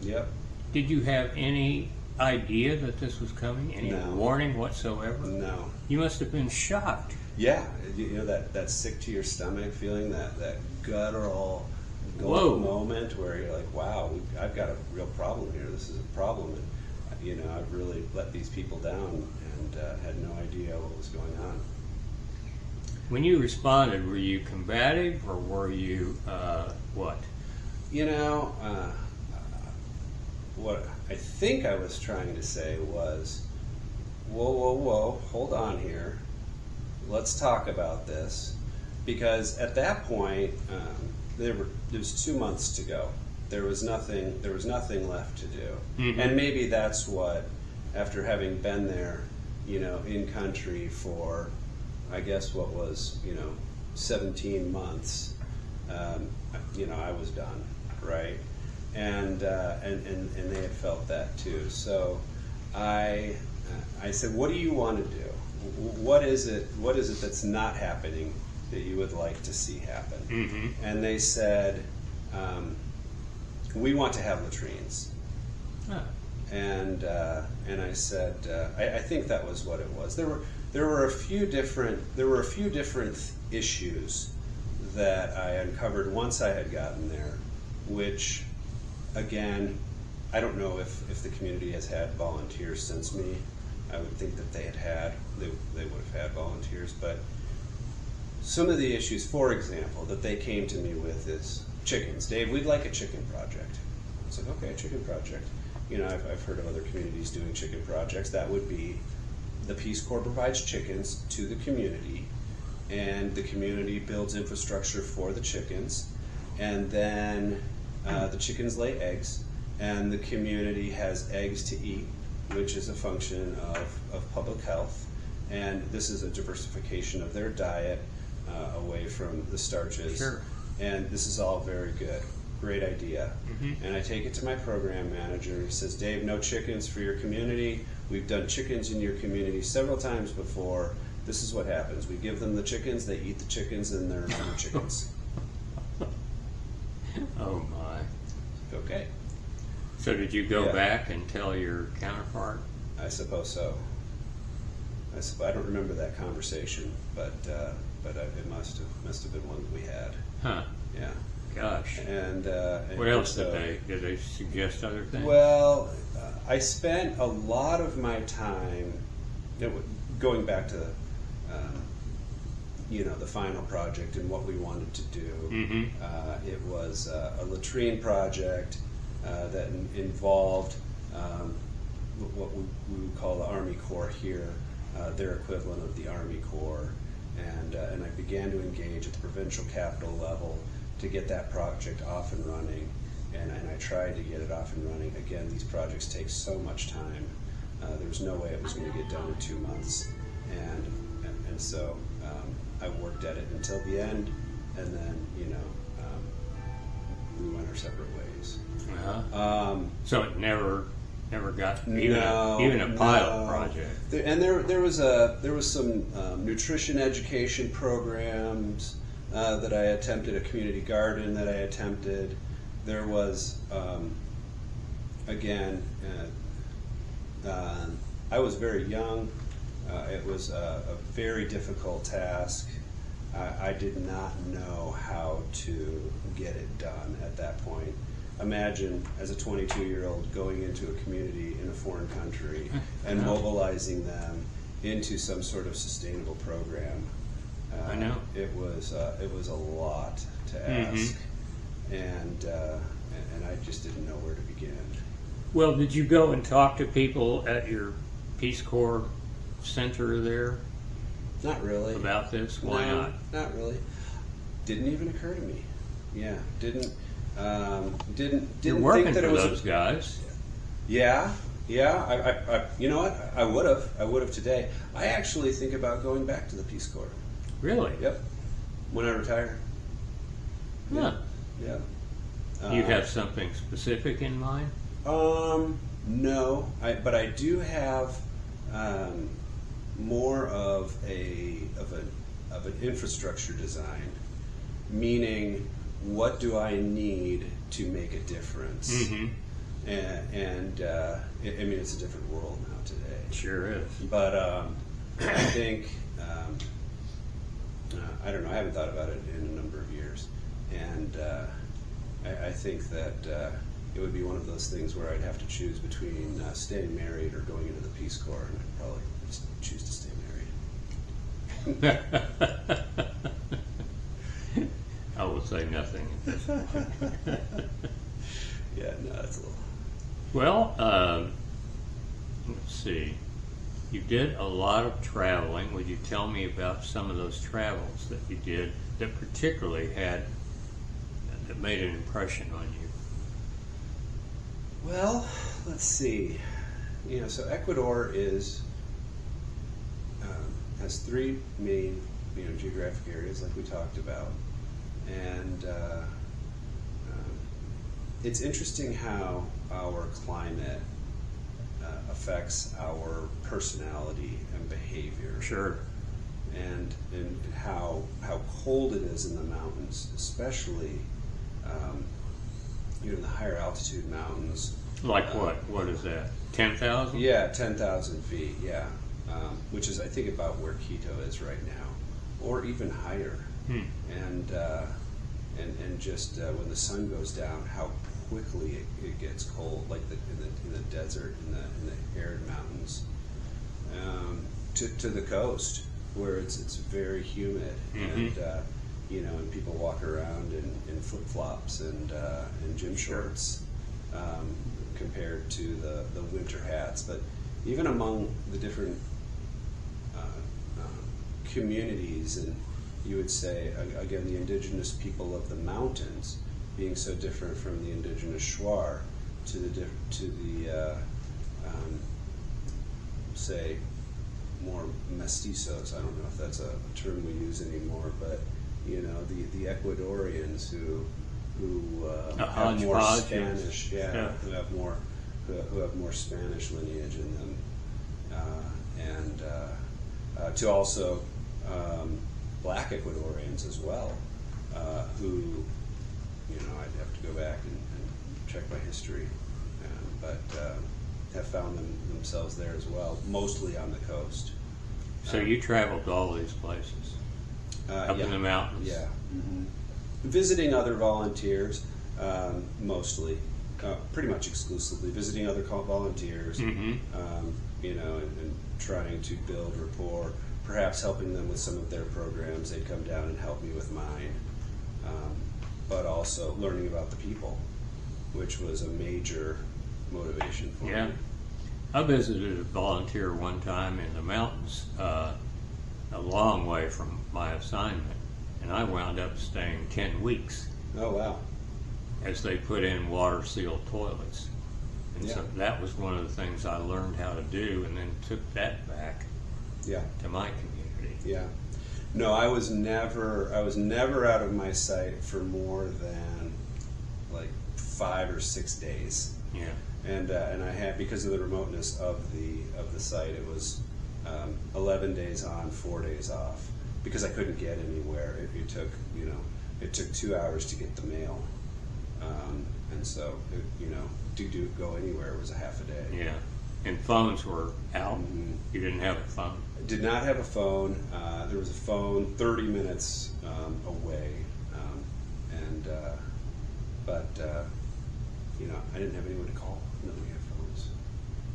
Speaker 2: Yep.
Speaker 1: Did you have any idea that this was coming? Any
Speaker 2: No.
Speaker 1: warning whatsoever?
Speaker 2: No.
Speaker 1: You must have been shocked.
Speaker 2: Yeah, that sick to your stomach feeling, that guttural
Speaker 1: Whoa.
Speaker 2: moment where you're like, wow, I've got a real problem here. This is a problem, and I've really let these people down and had no idea what was going on.
Speaker 1: When you responded, were you combative or were you what?
Speaker 2: What I think I was trying to say was, whoa, hold on here. Let's talk about this, because at that point there was 2 months to go. There was nothing left to do, and maybe that's what, after having been there, in country for, I guess what was 17 months, I was done, right, and they had felt that too. So I said, what do you want to do? What is it that's not happening that you would like to see happen? And they said, we want to have latrines.
Speaker 1: Huh.
Speaker 2: And I said, I think that was what it was. There were a few different issues that I uncovered once I had gotten there, which, again, I don't know if the community has had volunteers since me. I would think that they had they would have had volunteers. But some of the issues, for example, that they came to me with is chickens. Dave, we'd like a chicken project. I was like, okay, chicken project. You know, I've heard of other communities doing chicken projects. That would be the Peace Corps provides chickens to the community, and the community builds infrastructure for the chickens, and then the chickens lay eggs, and the community has eggs to eat, which is a function of public health. And this is a diversification of their diet away from the starches.
Speaker 1: Sure.
Speaker 2: And this is all very good. Great idea. Mm-hmm. And I take it to my program manager, and he says, Dave, no chickens for your community. We've done chickens in your community several times before. This is what happens. We give them the chickens, they eat the chickens, and they're no chickens.
Speaker 1: Oh my.
Speaker 2: Okay.
Speaker 1: So did you go back and tell your counterpart?
Speaker 2: I suppose so. I don't remember that conversation, but it must have been one that we had.
Speaker 1: Huh.
Speaker 2: Yeah.
Speaker 1: Gosh.
Speaker 2: And
Speaker 1: what else did they suggest other things?
Speaker 2: Well, I spent a lot of my time going back to the final project and what we wanted to do. Mm-hmm. It was a latrine project that involved what we would call the Army Corps here, their equivalent of the Army Corps, and I began to engage at the provincial capital level to get that project off and running, and I tried to get it off and running. Again, these projects take so much time. There was no way it was going to get done in 2 months, and so I worked at it until the end, and then we went our separate ways.
Speaker 1: Uh-huh. So it never got even a pilot project.
Speaker 2: And there was some nutrition education programs that I attempted, a community garden that I attempted. There was I was very young. It was a very difficult task. I did not know how to get it done at that point. Imagine, as a 22-year-old, going into a community in a foreign country and mobilizing them into some sort of sustainable program.
Speaker 1: I know.
Speaker 2: It was a lot to ask, and I just didn't know where to begin.
Speaker 1: Well, did you go and talk to people at your Peace Corps center there?
Speaker 2: Not really.
Speaker 1: About this? Why not?
Speaker 2: Not really. Didn't even occur to me. Yeah, didn't
Speaker 1: You're working
Speaker 2: think that
Speaker 1: for
Speaker 2: it was
Speaker 1: those guys.
Speaker 2: Yeah. I you know what? I would have today. I actually think about going back to the Peace Corps.
Speaker 1: Really?
Speaker 2: Yep. When I retire.
Speaker 1: Huh.
Speaker 2: Yeah.
Speaker 1: You have something specific in mind?
Speaker 2: No. But I do have more of an infrastructure design, meaning what do I need to make a difference? Mm-hmm. And I mean, it's a different world now today.
Speaker 1: Sure is.
Speaker 2: But I think I don't know. I haven't thought about it in a number of years, and I think that it would be one of those things where I'd have to choose between staying married or going into the Peace Corps, and I'd probably just choose to stay married.
Speaker 1: I will say nothing at this point.
Speaker 2: Yeah, no, that's a little.
Speaker 1: Well, let's see. You did a lot of traveling. Would you tell me about some of those travels that you did that particularly that made an impression on you?
Speaker 2: Well, let's see. So Ecuador has three main geographic areas, like we talked about, and it's interesting how our climate affects our personality and behavior.
Speaker 1: Sure.
Speaker 2: And how cold it is in the mountains, especially the higher altitude mountains.
Speaker 1: Like what? What is that? 10,000?
Speaker 2: Yeah, 10,000 feet. Yeah, which is I think about where Quito is right now, or even higher. And just when the sun goes down, how quickly it gets cold, like in the desert, in the arid mountains. to the coast where it's very humid, and and people walk around in flip flops and gym shorts, compared to the winter hats. But even among the different communities, and you would say again the indigenous people of the mountains being so different from the indigenous Shuar to the say more mestizos. I don't know if that's a term we use anymore, but the Ecuadorians who have more Spanish, who have more Spanish lineage in them, and to also black Ecuadorians as well, who I'd have to go back and check my history, but have found themselves there as well, mostly on the coast.
Speaker 1: So you traveled to all these places, up in the mountains?
Speaker 2: Yeah. Mm-hmm. Visiting other volunteers, mostly, pretty much exclusively, visiting other volunteers, and trying to build rapport, perhaps helping them with some of their programs. They'd come down and help me with mine, but also learning about the people, which was a major motivation for me.
Speaker 1: I visited a volunteer one time in the mountains, a long way from my assignment, and I wound up staying 10 weeks.
Speaker 2: Oh, wow.
Speaker 1: As they put in water-sealed toilets. And so that was one of the things I learned how to do, and then took that back to my community.
Speaker 2: Yeah. No, I was never out of my sight for more than like 5 or 6 days.
Speaker 1: Yeah.
Speaker 2: And I had, because of the remoteness of the site, it was 11 days on, 4 days off, because I couldn't get anywhere. It took 2 hours to get the mail, and so to go anywhere was a half a day.
Speaker 1: Yeah. And phones were out. Mm-hmm. You didn't have a phone.
Speaker 2: Did not have a phone. There was a phone 30 minutes away, but I didn't have anyone to call. Nobody had phones.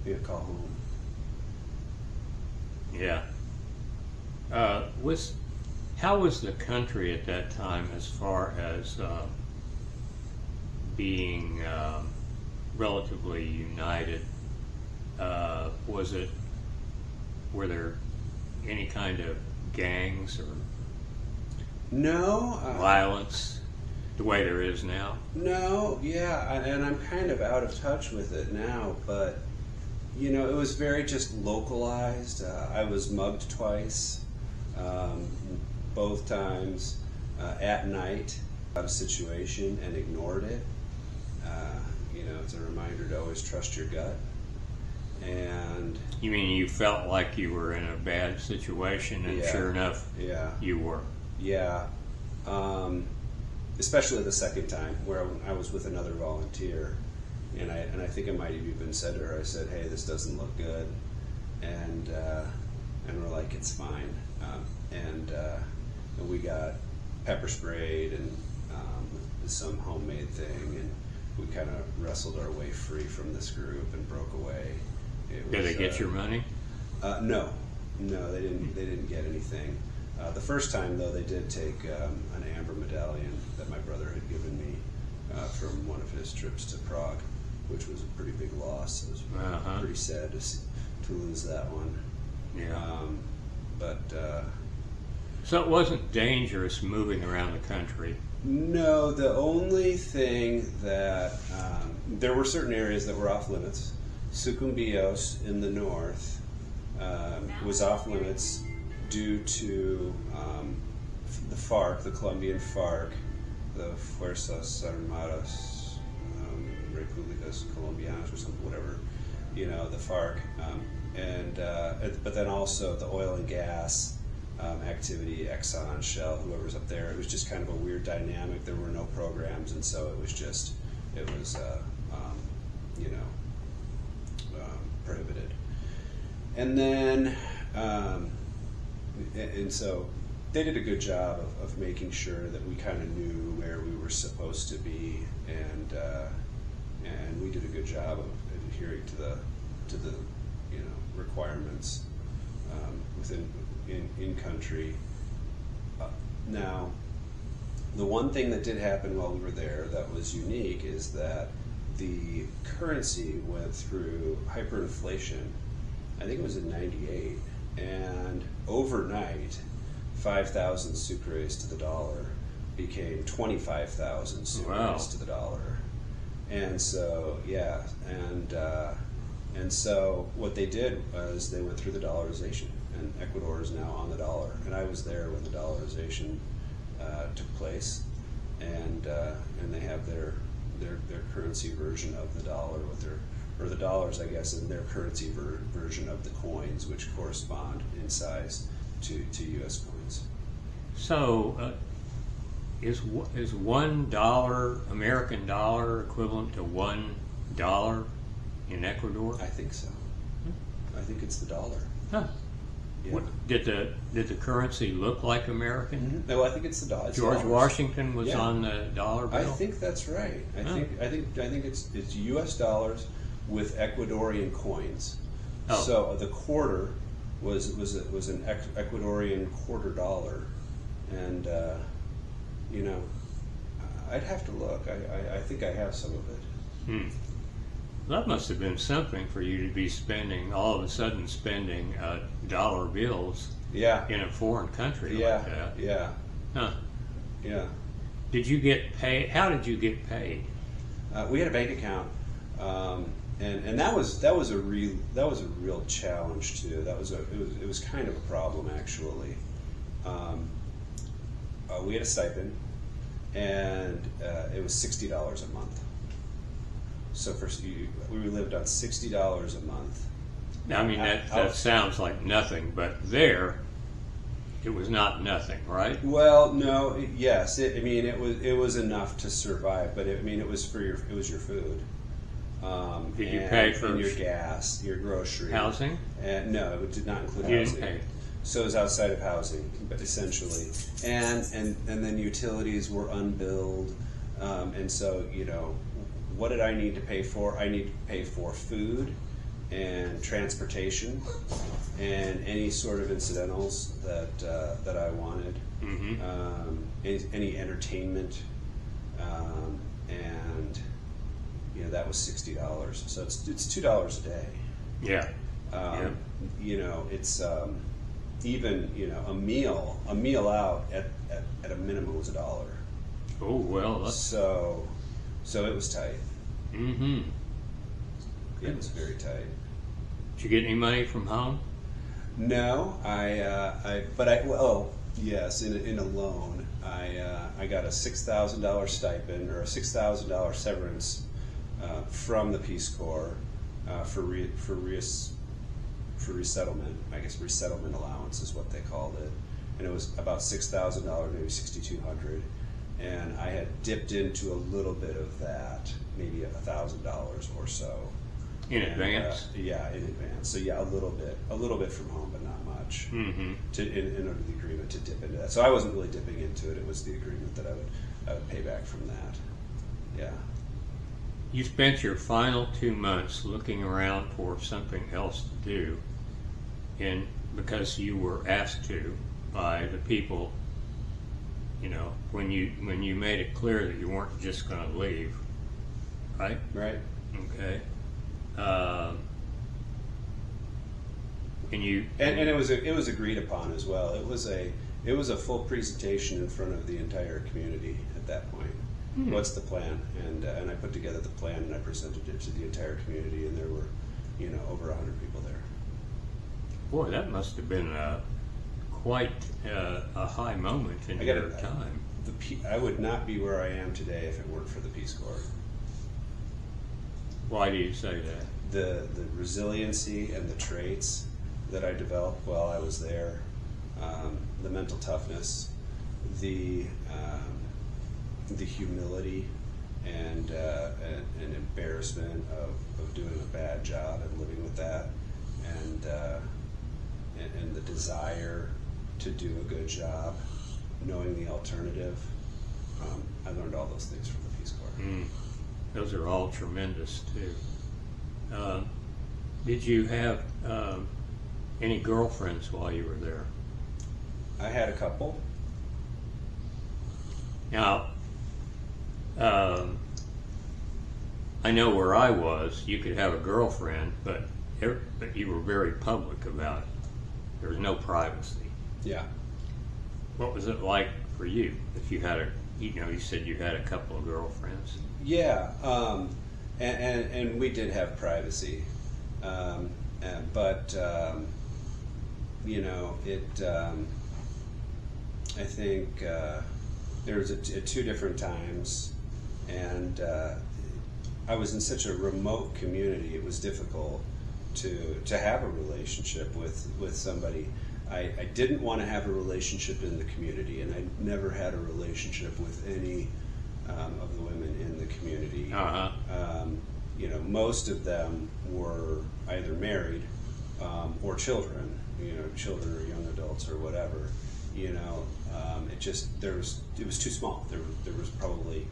Speaker 2: You had to call home.
Speaker 1: Yeah. How was the country at that time as far as being relatively united? Were there any kind of gangs or violence the way there is now?
Speaker 2: No, yeah, and I'm kind of out of touch with it now, but it was very just localized. I was mugged twice, both times at night. Out of situation and ignored it. It's a reminder to always trust your gut. And
Speaker 1: you mean you felt like you were in a bad situation, and sure enough, you were.
Speaker 2: Yeah. Especially the second time, where I was with another volunteer, and I think I might have even said to her, I said, "Hey, this doesn't look good," and we're like, "It's fine," and we got pepper sprayed and some homemade thing, and we kind of wrestled our way free from this group and broke away.
Speaker 1: Did they get your money?
Speaker 2: No, they didn't get anything. The first time, though, they did take an amber medallion that my brother had given me from one of his trips to Prague, which was a pretty big loss. It was pretty sad to lose that one.
Speaker 1: Yeah.
Speaker 2: But
Speaker 1: so it wasn't dangerous moving around the country?
Speaker 2: No, the only thing that there were certain areas that were off limits. Sucumbíos in the north was off limits due to the FARC, the Colombian FARC, the Fuerzas Armadas Repúblicas Colombianas, or something, whatever, the FARC, but then also the oil and gas activity, Exxon, Shell, whoever's up there. It was just kind of a weird dynamic. There were no programs, and so it was prohibited. And then, and so they did a good job of making sure that we kind of knew where we were supposed to be, and we did a good job of adhering to the requirements in country. Now, the one thing that did happen while we were there that was unique is that the currency went through hyperinflation. I think it was in '98, and overnight, 5,000 sucres to the dollar became 25,000 sucres
Speaker 1: Wow.
Speaker 2: to the dollar. And so, yeah, and so what they did was they went through the dollarization, and Ecuador is now on the dollar. And I was there when the dollarization took place, and they have their currency version of the dollar with their, or the dollars, I guess, and their currency version of the coins, which correspond in size to U.S. coins.
Speaker 1: So, is $1 American dollar equivalent to $1 in Ecuador?
Speaker 2: I think so. I think it's the dollar.
Speaker 1: Huh.
Speaker 2: Yeah.
Speaker 1: What, did the currency look like American?
Speaker 2: Mm-hmm. No, I think it's the dollar.
Speaker 1: George Washington was
Speaker 2: Yeah.
Speaker 1: on the dollar bill.
Speaker 2: I think that's right. I think it's U.S. dollars with Ecuadorian coins.
Speaker 1: Oh.
Speaker 2: So the quarter was an Ecuadorian quarter dollar, and I'd have to look. I think I have some of it.
Speaker 1: That must have been something for you to be spending, all of a sudden spending dollar bills
Speaker 2: Yeah.
Speaker 1: in a foreign country
Speaker 2: Yeah.
Speaker 1: like that.
Speaker 2: Yeah.
Speaker 1: Huh.
Speaker 2: Yeah.
Speaker 1: Did you get paid? How did you get paid?
Speaker 2: We had a bank account, and that was a real challenge too. It was kind of a problem actually. We had a stipend, and it was $60 a month. So we lived on $60 a month.
Speaker 1: I mean, that sounds like nothing, but there, it was not nothing, right?
Speaker 2: Well, no, yes. It was enough to survive, but it was your food.
Speaker 1: Did you pay for
Speaker 2: and your gas, your grocery,
Speaker 1: housing?
Speaker 2: And no, it did not include
Speaker 1: You
Speaker 2: housing.
Speaker 1: didn't pay.
Speaker 2: So it was outside of housing, but essentially, and then utilities were unbilled, and so what did I need to pay for? I need to pay for food and transportation and any sort of incidentals that I wanted, any entertainment, and that was $60. So it's $2 a day.
Speaker 1: Yeah.
Speaker 2: It's even a meal out at a minimum was $1.
Speaker 1: Oh well. That's,
Speaker 2: So it was tight.
Speaker 1: mm-hmm.
Speaker 2: It was very tight.
Speaker 1: Did you get any money from home?
Speaker 2: No, yes, in a loan, I got a $6,000 stipend or a $6,000 severance from the Peace Corps for resettlement. I guess resettlement allowance is what they called it, and it was about $6,000, maybe $6,200. And I had dipped into a little bit of that, maybe $1,000 or so.
Speaker 1: In advance?
Speaker 2: Yeah, in advance. So yeah, a little bit from home, but not much.
Speaker 1: Mm-hmm.
Speaker 2: In under the agreement to dip into that. So I wasn't really dipping into it. It was the agreement that I would pay back from that. Yeah.
Speaker 1: You spent your final 2 months looking around for something else to do, because you were asked to by the people. When you made it clear that you weren't just going to leave, right?
Speaker 2: Right.
Speaker 1: Okay. And
Speaker 2: it was agreed upon as well. It was a full presentation in front of the entire community at that point. What's the plan? And I put together the plan and I presented it to the entire community, and there were over 100 people there.
Speaker 1: Boy, that must have been quite a high moment in your time.
Speaker 2: I would not be where I am today if it weren't for the Peace Corps.
Speaker 1: Why do you say that?
Speaker 2: The resiliency and the traits that I developed while I was there, the mental toughness, the humility and embarrassment of doing a bad job and living with that, and the desire to do a good job, knowing the alternative. I learned all those things from the Peace Corps.
Speaker 1: Those are all tremendous too. Did you have any girlfriends while you were there?
Speaker 2: I had a couple.
Speaker 1: Now, I know where I was, you could have a girlfriend, but you were very public about it. There was no privacy.
Speaker 2: Yeah.
Speaker 1: What was it like for you? If you had you said you had a couple of girlfriends.
Speaker 2: Yeah, and we did have privacy, but I think there was at two different times, and I was in such a remote community. It was difficult to have a relationship with somebody. I didn't want to have a relationship in the community, and I never had a relationship with any of the women in the community.
Speaker 1: Uh-huh.
Speaker 2: Most of them were either married or children, children or young adults or whatever. It was too small. There was probably,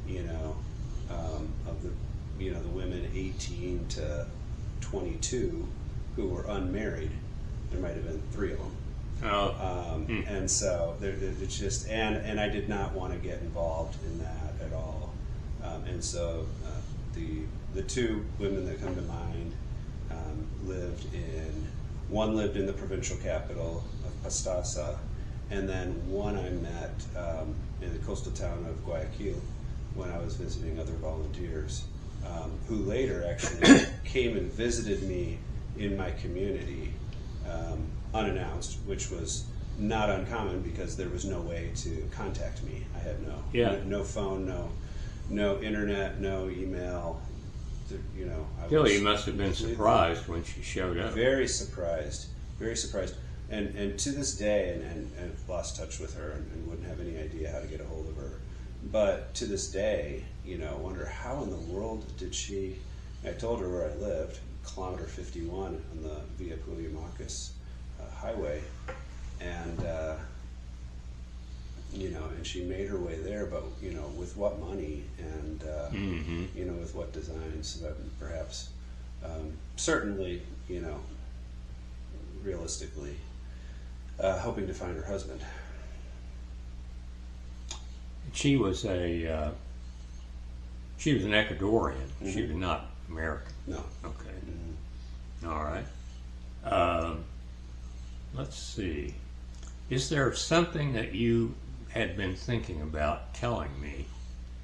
Speaker 2: of the women 18 to 22 who were unmarried, there might have been 3 of them.
Speaker 1: Oh.
Speaker 2: And so it's just, and I did not want to get involved in that at all. And so the 2 women that come to mind one lived in the provincial capital of Passnau, and then one I met in the coastal town of Guayaquil when I was visiting other volunteers, who later actually came and visited me in my community unannounced, which was not uncommon because there was no way to contact me. I had no phone, no internet, no email.
Speaker 1: Billy must have been surprised when she showed up.
Speaker 2: Very surprised, and to this day, and I've lost touch with her and wouldn't have any idea how to get a hold of her. But to this day, wonder how in the world did she? I told her where I lived, kilometer 51 on the Via Puyamacas highway, and and she made her way there, but with what money and with what designs, that perhaps certainly realistically hoping to find her husband.
Speaker 1: She was an Ecuadorian. Mm-hmm. She was not American.
Speaker 2: No.
Speaker 1: Okay. Mm-hmm. All right. Let's see. Is there something that you had been thinking about telling me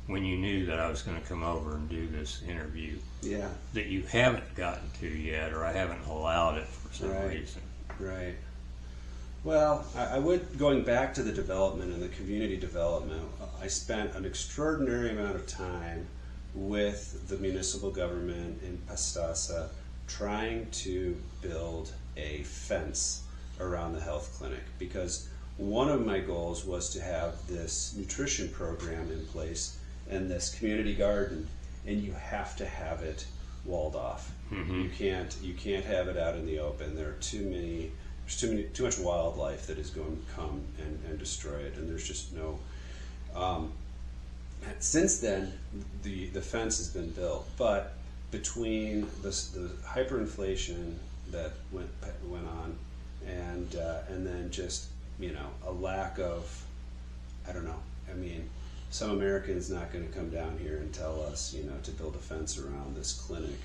Speaker 1: when you knew that I was going to come over and do this interview?
Speaker 2: Yeah.
Speaker 1: That you haven't gotten to yet, or I haven't allowed it for some reason?
Speaker 2: Right. Well, I would, going back to the development and the community development, I spent an extraordinary amount of time with the municipal government in Passnau trying to build a fence around the health clinic, because one of my goals was to have this nutrition program in place and this community garden, and you have to have it walled off. Mm-hmm. You can't have it out in the open. There's too much wildlife that is going to come and destroy it, and there's just no. Since then, the fence has been built, but between the hyperinflation that went on, and then just a lack of, I don't know. I mean, some American's not going to come down here and tell us to build a fence around this clinic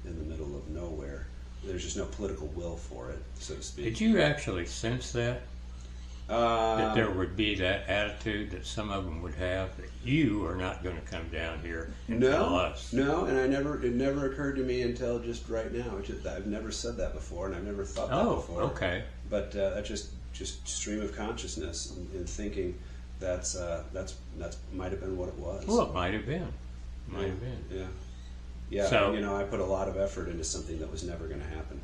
Speaker 2: in the middle of nowhere. There's just no political will for it, so to speak.
Speaker 1: Did you actually sense that? That there would be that attitude that some of them would have, that you are not going to come down here and tell us?
Speaker 2: No, and it never occurred to me until just right now. I've never said that before, and I've never thought that before.
Speaker 1: Oh, okay.
Speaker 2: But that's just stream of consciousness and thinking that's might have been what it was.
Speaker 1: Well, it might have been.
Speaker 2: Yeah. Yeah.
Speaker 1: So,
Speaker 2: I put a lot of effort into something that was never going to happen.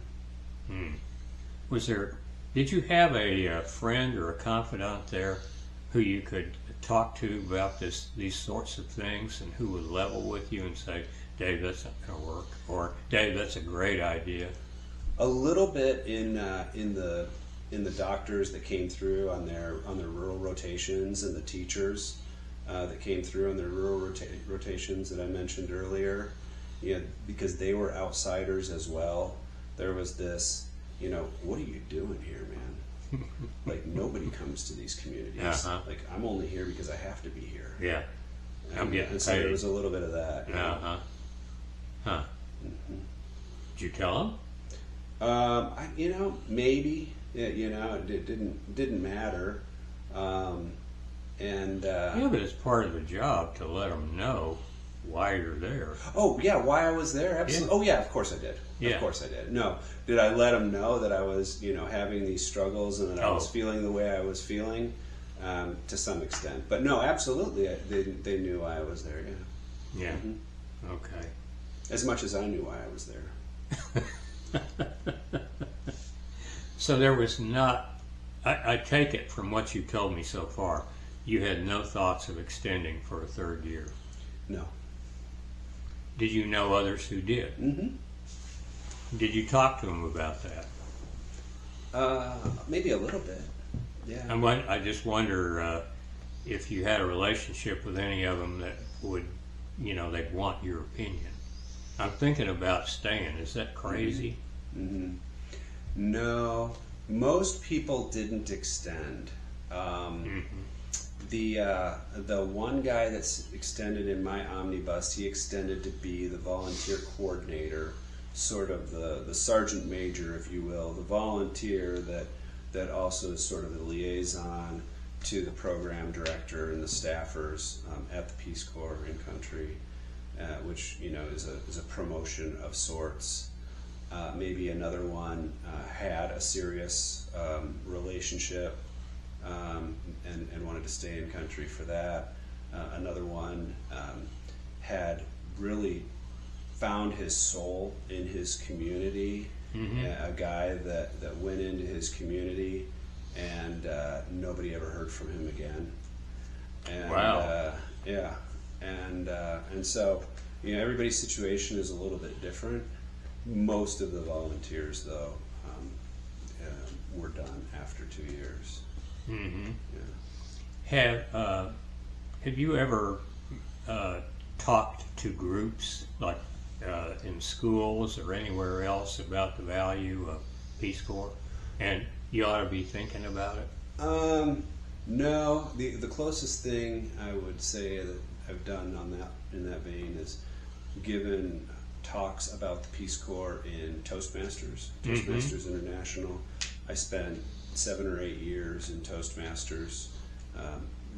Speaker 1: Did you have a friend or a confidant there who you could talk to about these sorts of things, and who would level with you and say, "Dave, that's not going to work," or "Dave, that's a great idea"?
Speaker 2: A little bit in the doctors that came through on their rural rotations, and the teachers that came through on their rural rotations that I mentioned earlier. Because they were outsiders as well. There was this you know, what are you doing here, man? Like, nobody comes to these communities.
Speaker 1: Uh-huh.
Speaker 2: Like, I'm only here because I have to be here.
Speaker 1: Yeah. I'm getting
Speaker 2: and so
Speaker 1: paid.
Speaker 2: there was a little bit of that. You know?
Speaker 1: Uh-huh. Huh. Did you tell him?
Speaker 2: You know, maybe. You know, it didn't matter.
Speaker 1: Yeah, but it's part of the job to let them know why you're there.
Speaker 2: Oh yeah, why I was there? Absolutely.
Speaker 1: Yeah.
Speaker 2: Oh yeah, of course I did.
Speaker 1: Yeah.
Speaker 2: Of course I did. No, did I let them know that I was, you know, having these struggles and that I was feeling the way I was feeling? To some extent, but no, absolutely, they knew why I was there. Yeah.
Speaker 1: Yeah.
Speaker 2: Mm-hmm.
Speaker 1: Okay.
Speaker 2: As much as I knew why I was there.
Speaker 1: So there was not. I take it from what you told me so far, you had no thoughts of extending for a third year.
Speaker 2: No.
Speaker 1: Did you know others who did?
Speaker 2: Mm-hmm.
Speaker 1: Did you talk to them about that?
Speaker 2: Maybe a little bit. Yeah.
Speaker 1: I just wonder if you had a relationship with any of them that would, you know, they'd want your opinion. I'm thinking about staying. Is that crazy?
Speaker 2: Mm-hmm. No, most people didn't extend. The one guy that's extended in my omnibus, he extended to be the volunteer coordinator, sort of the sergeant major, if you will, the volunteer that also is sort of the liaison to the program director and the staffers at the Peace Corps in country, which, you know, is a promotion of sorts. Maybe another one had a serious relationship and wanted to stay in country for that. Another one had really found his soul in his community. A guy that went into his community and nobody ever heard from him again. And,
Speaker 1: wow.
Speaker 2: Yeah, and so, you know, everybody's situation is a little bit different. Most of the volunteers, though, were done after 2 years.
Speaker 1: Mm-hmm.
Speaker 2: Yeah.
Speaker 1: Have you ever talked to groups like in schools or anywhere else about the value of Peace Corps? And you ought to be thinking about it.
Speaker 2: No. The closest thing I would say that I've done in that vein is given talks about the Peace Corps in Toastmasters, Toastmasters International. I spent 7 or 8 years in Toastmasters,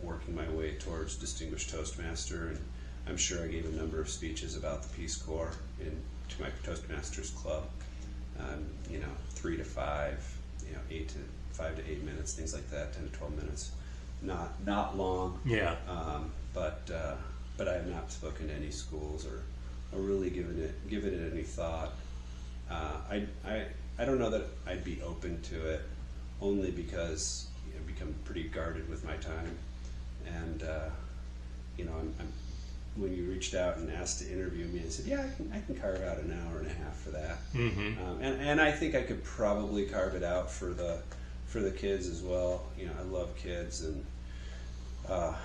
Speaker 2: working my way towards Distinguished Toastmaster, and I'm sure I gave a number of speeches about the Peace Corps to my Toastmasters club. 3 to 5, 5 to 8 minutes, things like that, 10 to 12 minutes. Not long.
Speaker 1: Yeah.
Speaker 2: But I have not spoken to any schools or really given it any thought. I don't know that I'd be open to it, only because I've become pretty guarded with my time, and I'm when you reached out and asked to interview me, I said, yeah, I can carve out an hour and a half for that. And I think I could probably carve it out for the kids as well. I love kids, and I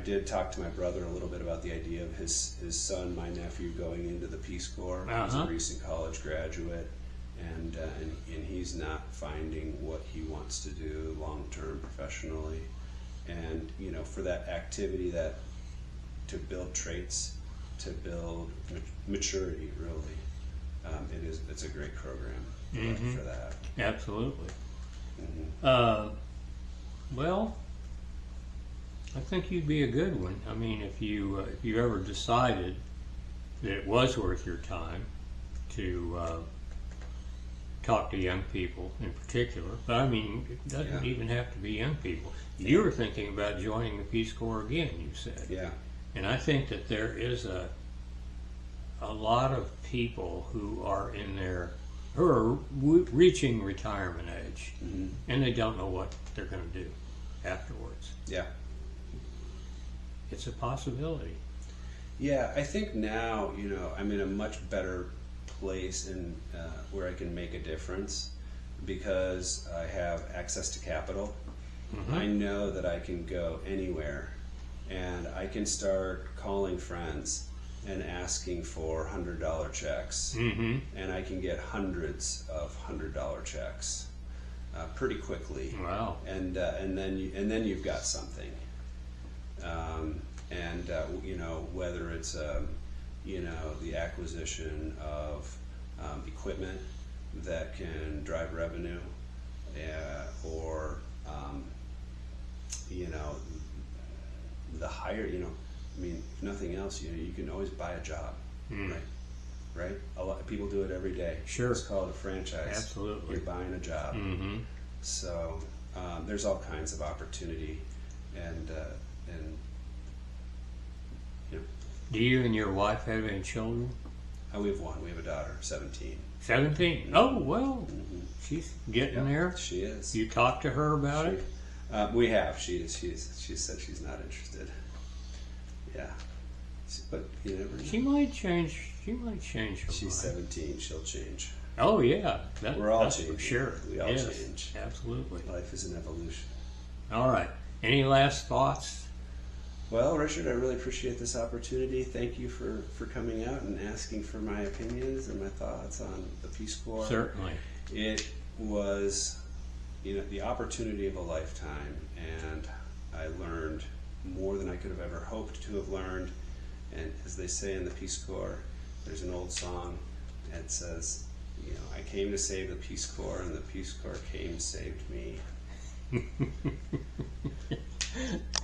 Speaker 2: did talk to my brother a little bit about the idea of his son, my nephew, going into the Peace Corps. He's a recent college graduate, and he's not finding what he wants to do long term professionally, and for that activity to build traits, to build maturity, really. It's a great program for that.
Speaker 1: Absolutely. Well, I think you'd be a good one. I mean, if you ever decided that it was worth your time to talk to young people in particular, but I mean, it doesn't even have to be young people. You were thinking about joining the Peace Corps again, you said.
Speaker 2: Yeah.
Speaker 1: And I think that there is a lot of people who are reaching retirement age, and they don't know what they're going to do afterwards.
Speaker 2: Yeah.
Speaker 1: It's a possibility.
Speaker 2: Yeah, I think now, I'm in a much better place where I can make a difference because I have access to capital. I know that I can go anywhere, and I can start calling friends and asking for $100 checks, and I can get hundreds of $100 checks pretty quickly.
Speaker 1: Wow.
Speaker 2: And then you've got something. You know, whether it's you know, the acquisition of equipment that can drive revenue, or you know, the higher, you know, I mean, if nothing else, you know, you can always buy a job, right? A lot of people do it every day.
Speaker 1: Sure.
Speaker 2: It's called a franchise.
Speaker 1: Absolutely.
Speaker 2: You're buying a job. So there's all kinds of opportunity, and you know.
Speaker 1: Do you and your wife have any children?
Speaker 2: We have one. We have a daughter, 17.
Speaker 1: 17? Oh, well, she's getting there.
Speaker 2: She is.
Speaker 1: You talked to her about it?
Speaker 2: We have. She said she's not interested. Yeah. But you never know.
Speaker 1: She might change. She might change her
Speaker 2: She's
Speaker 1: mind.
Speaker 2: 17. She'll change.
Speaker 1: Oh yeah,
Speaker 2: We're all
Speaker 1: that's
Speaker 2: changing.
Speaker 1: for sure.
Speaker 2: We all
Speaker 1: Yes,
Speaker 2: change.
Speaker 1: absolutely.
Speaker 2: Life is an evolution.
Speaker 1: All right. Any last thoughts?
Speaker 2: Well, Richard, I really appreciate this opportunity. Thank you for coming out and asking for my opinions and my thoughts on the Peace Corps.
Speaker 1: Certainly.
Speaker 2: It was, you know, the opportunity of a lifetime, and I learned more than I could have ever hoped to have learned. And as they say in the Peace Corps, there's an old song that says, you know, I came to save the Peace Corps, and the Peace Corps came and saved me.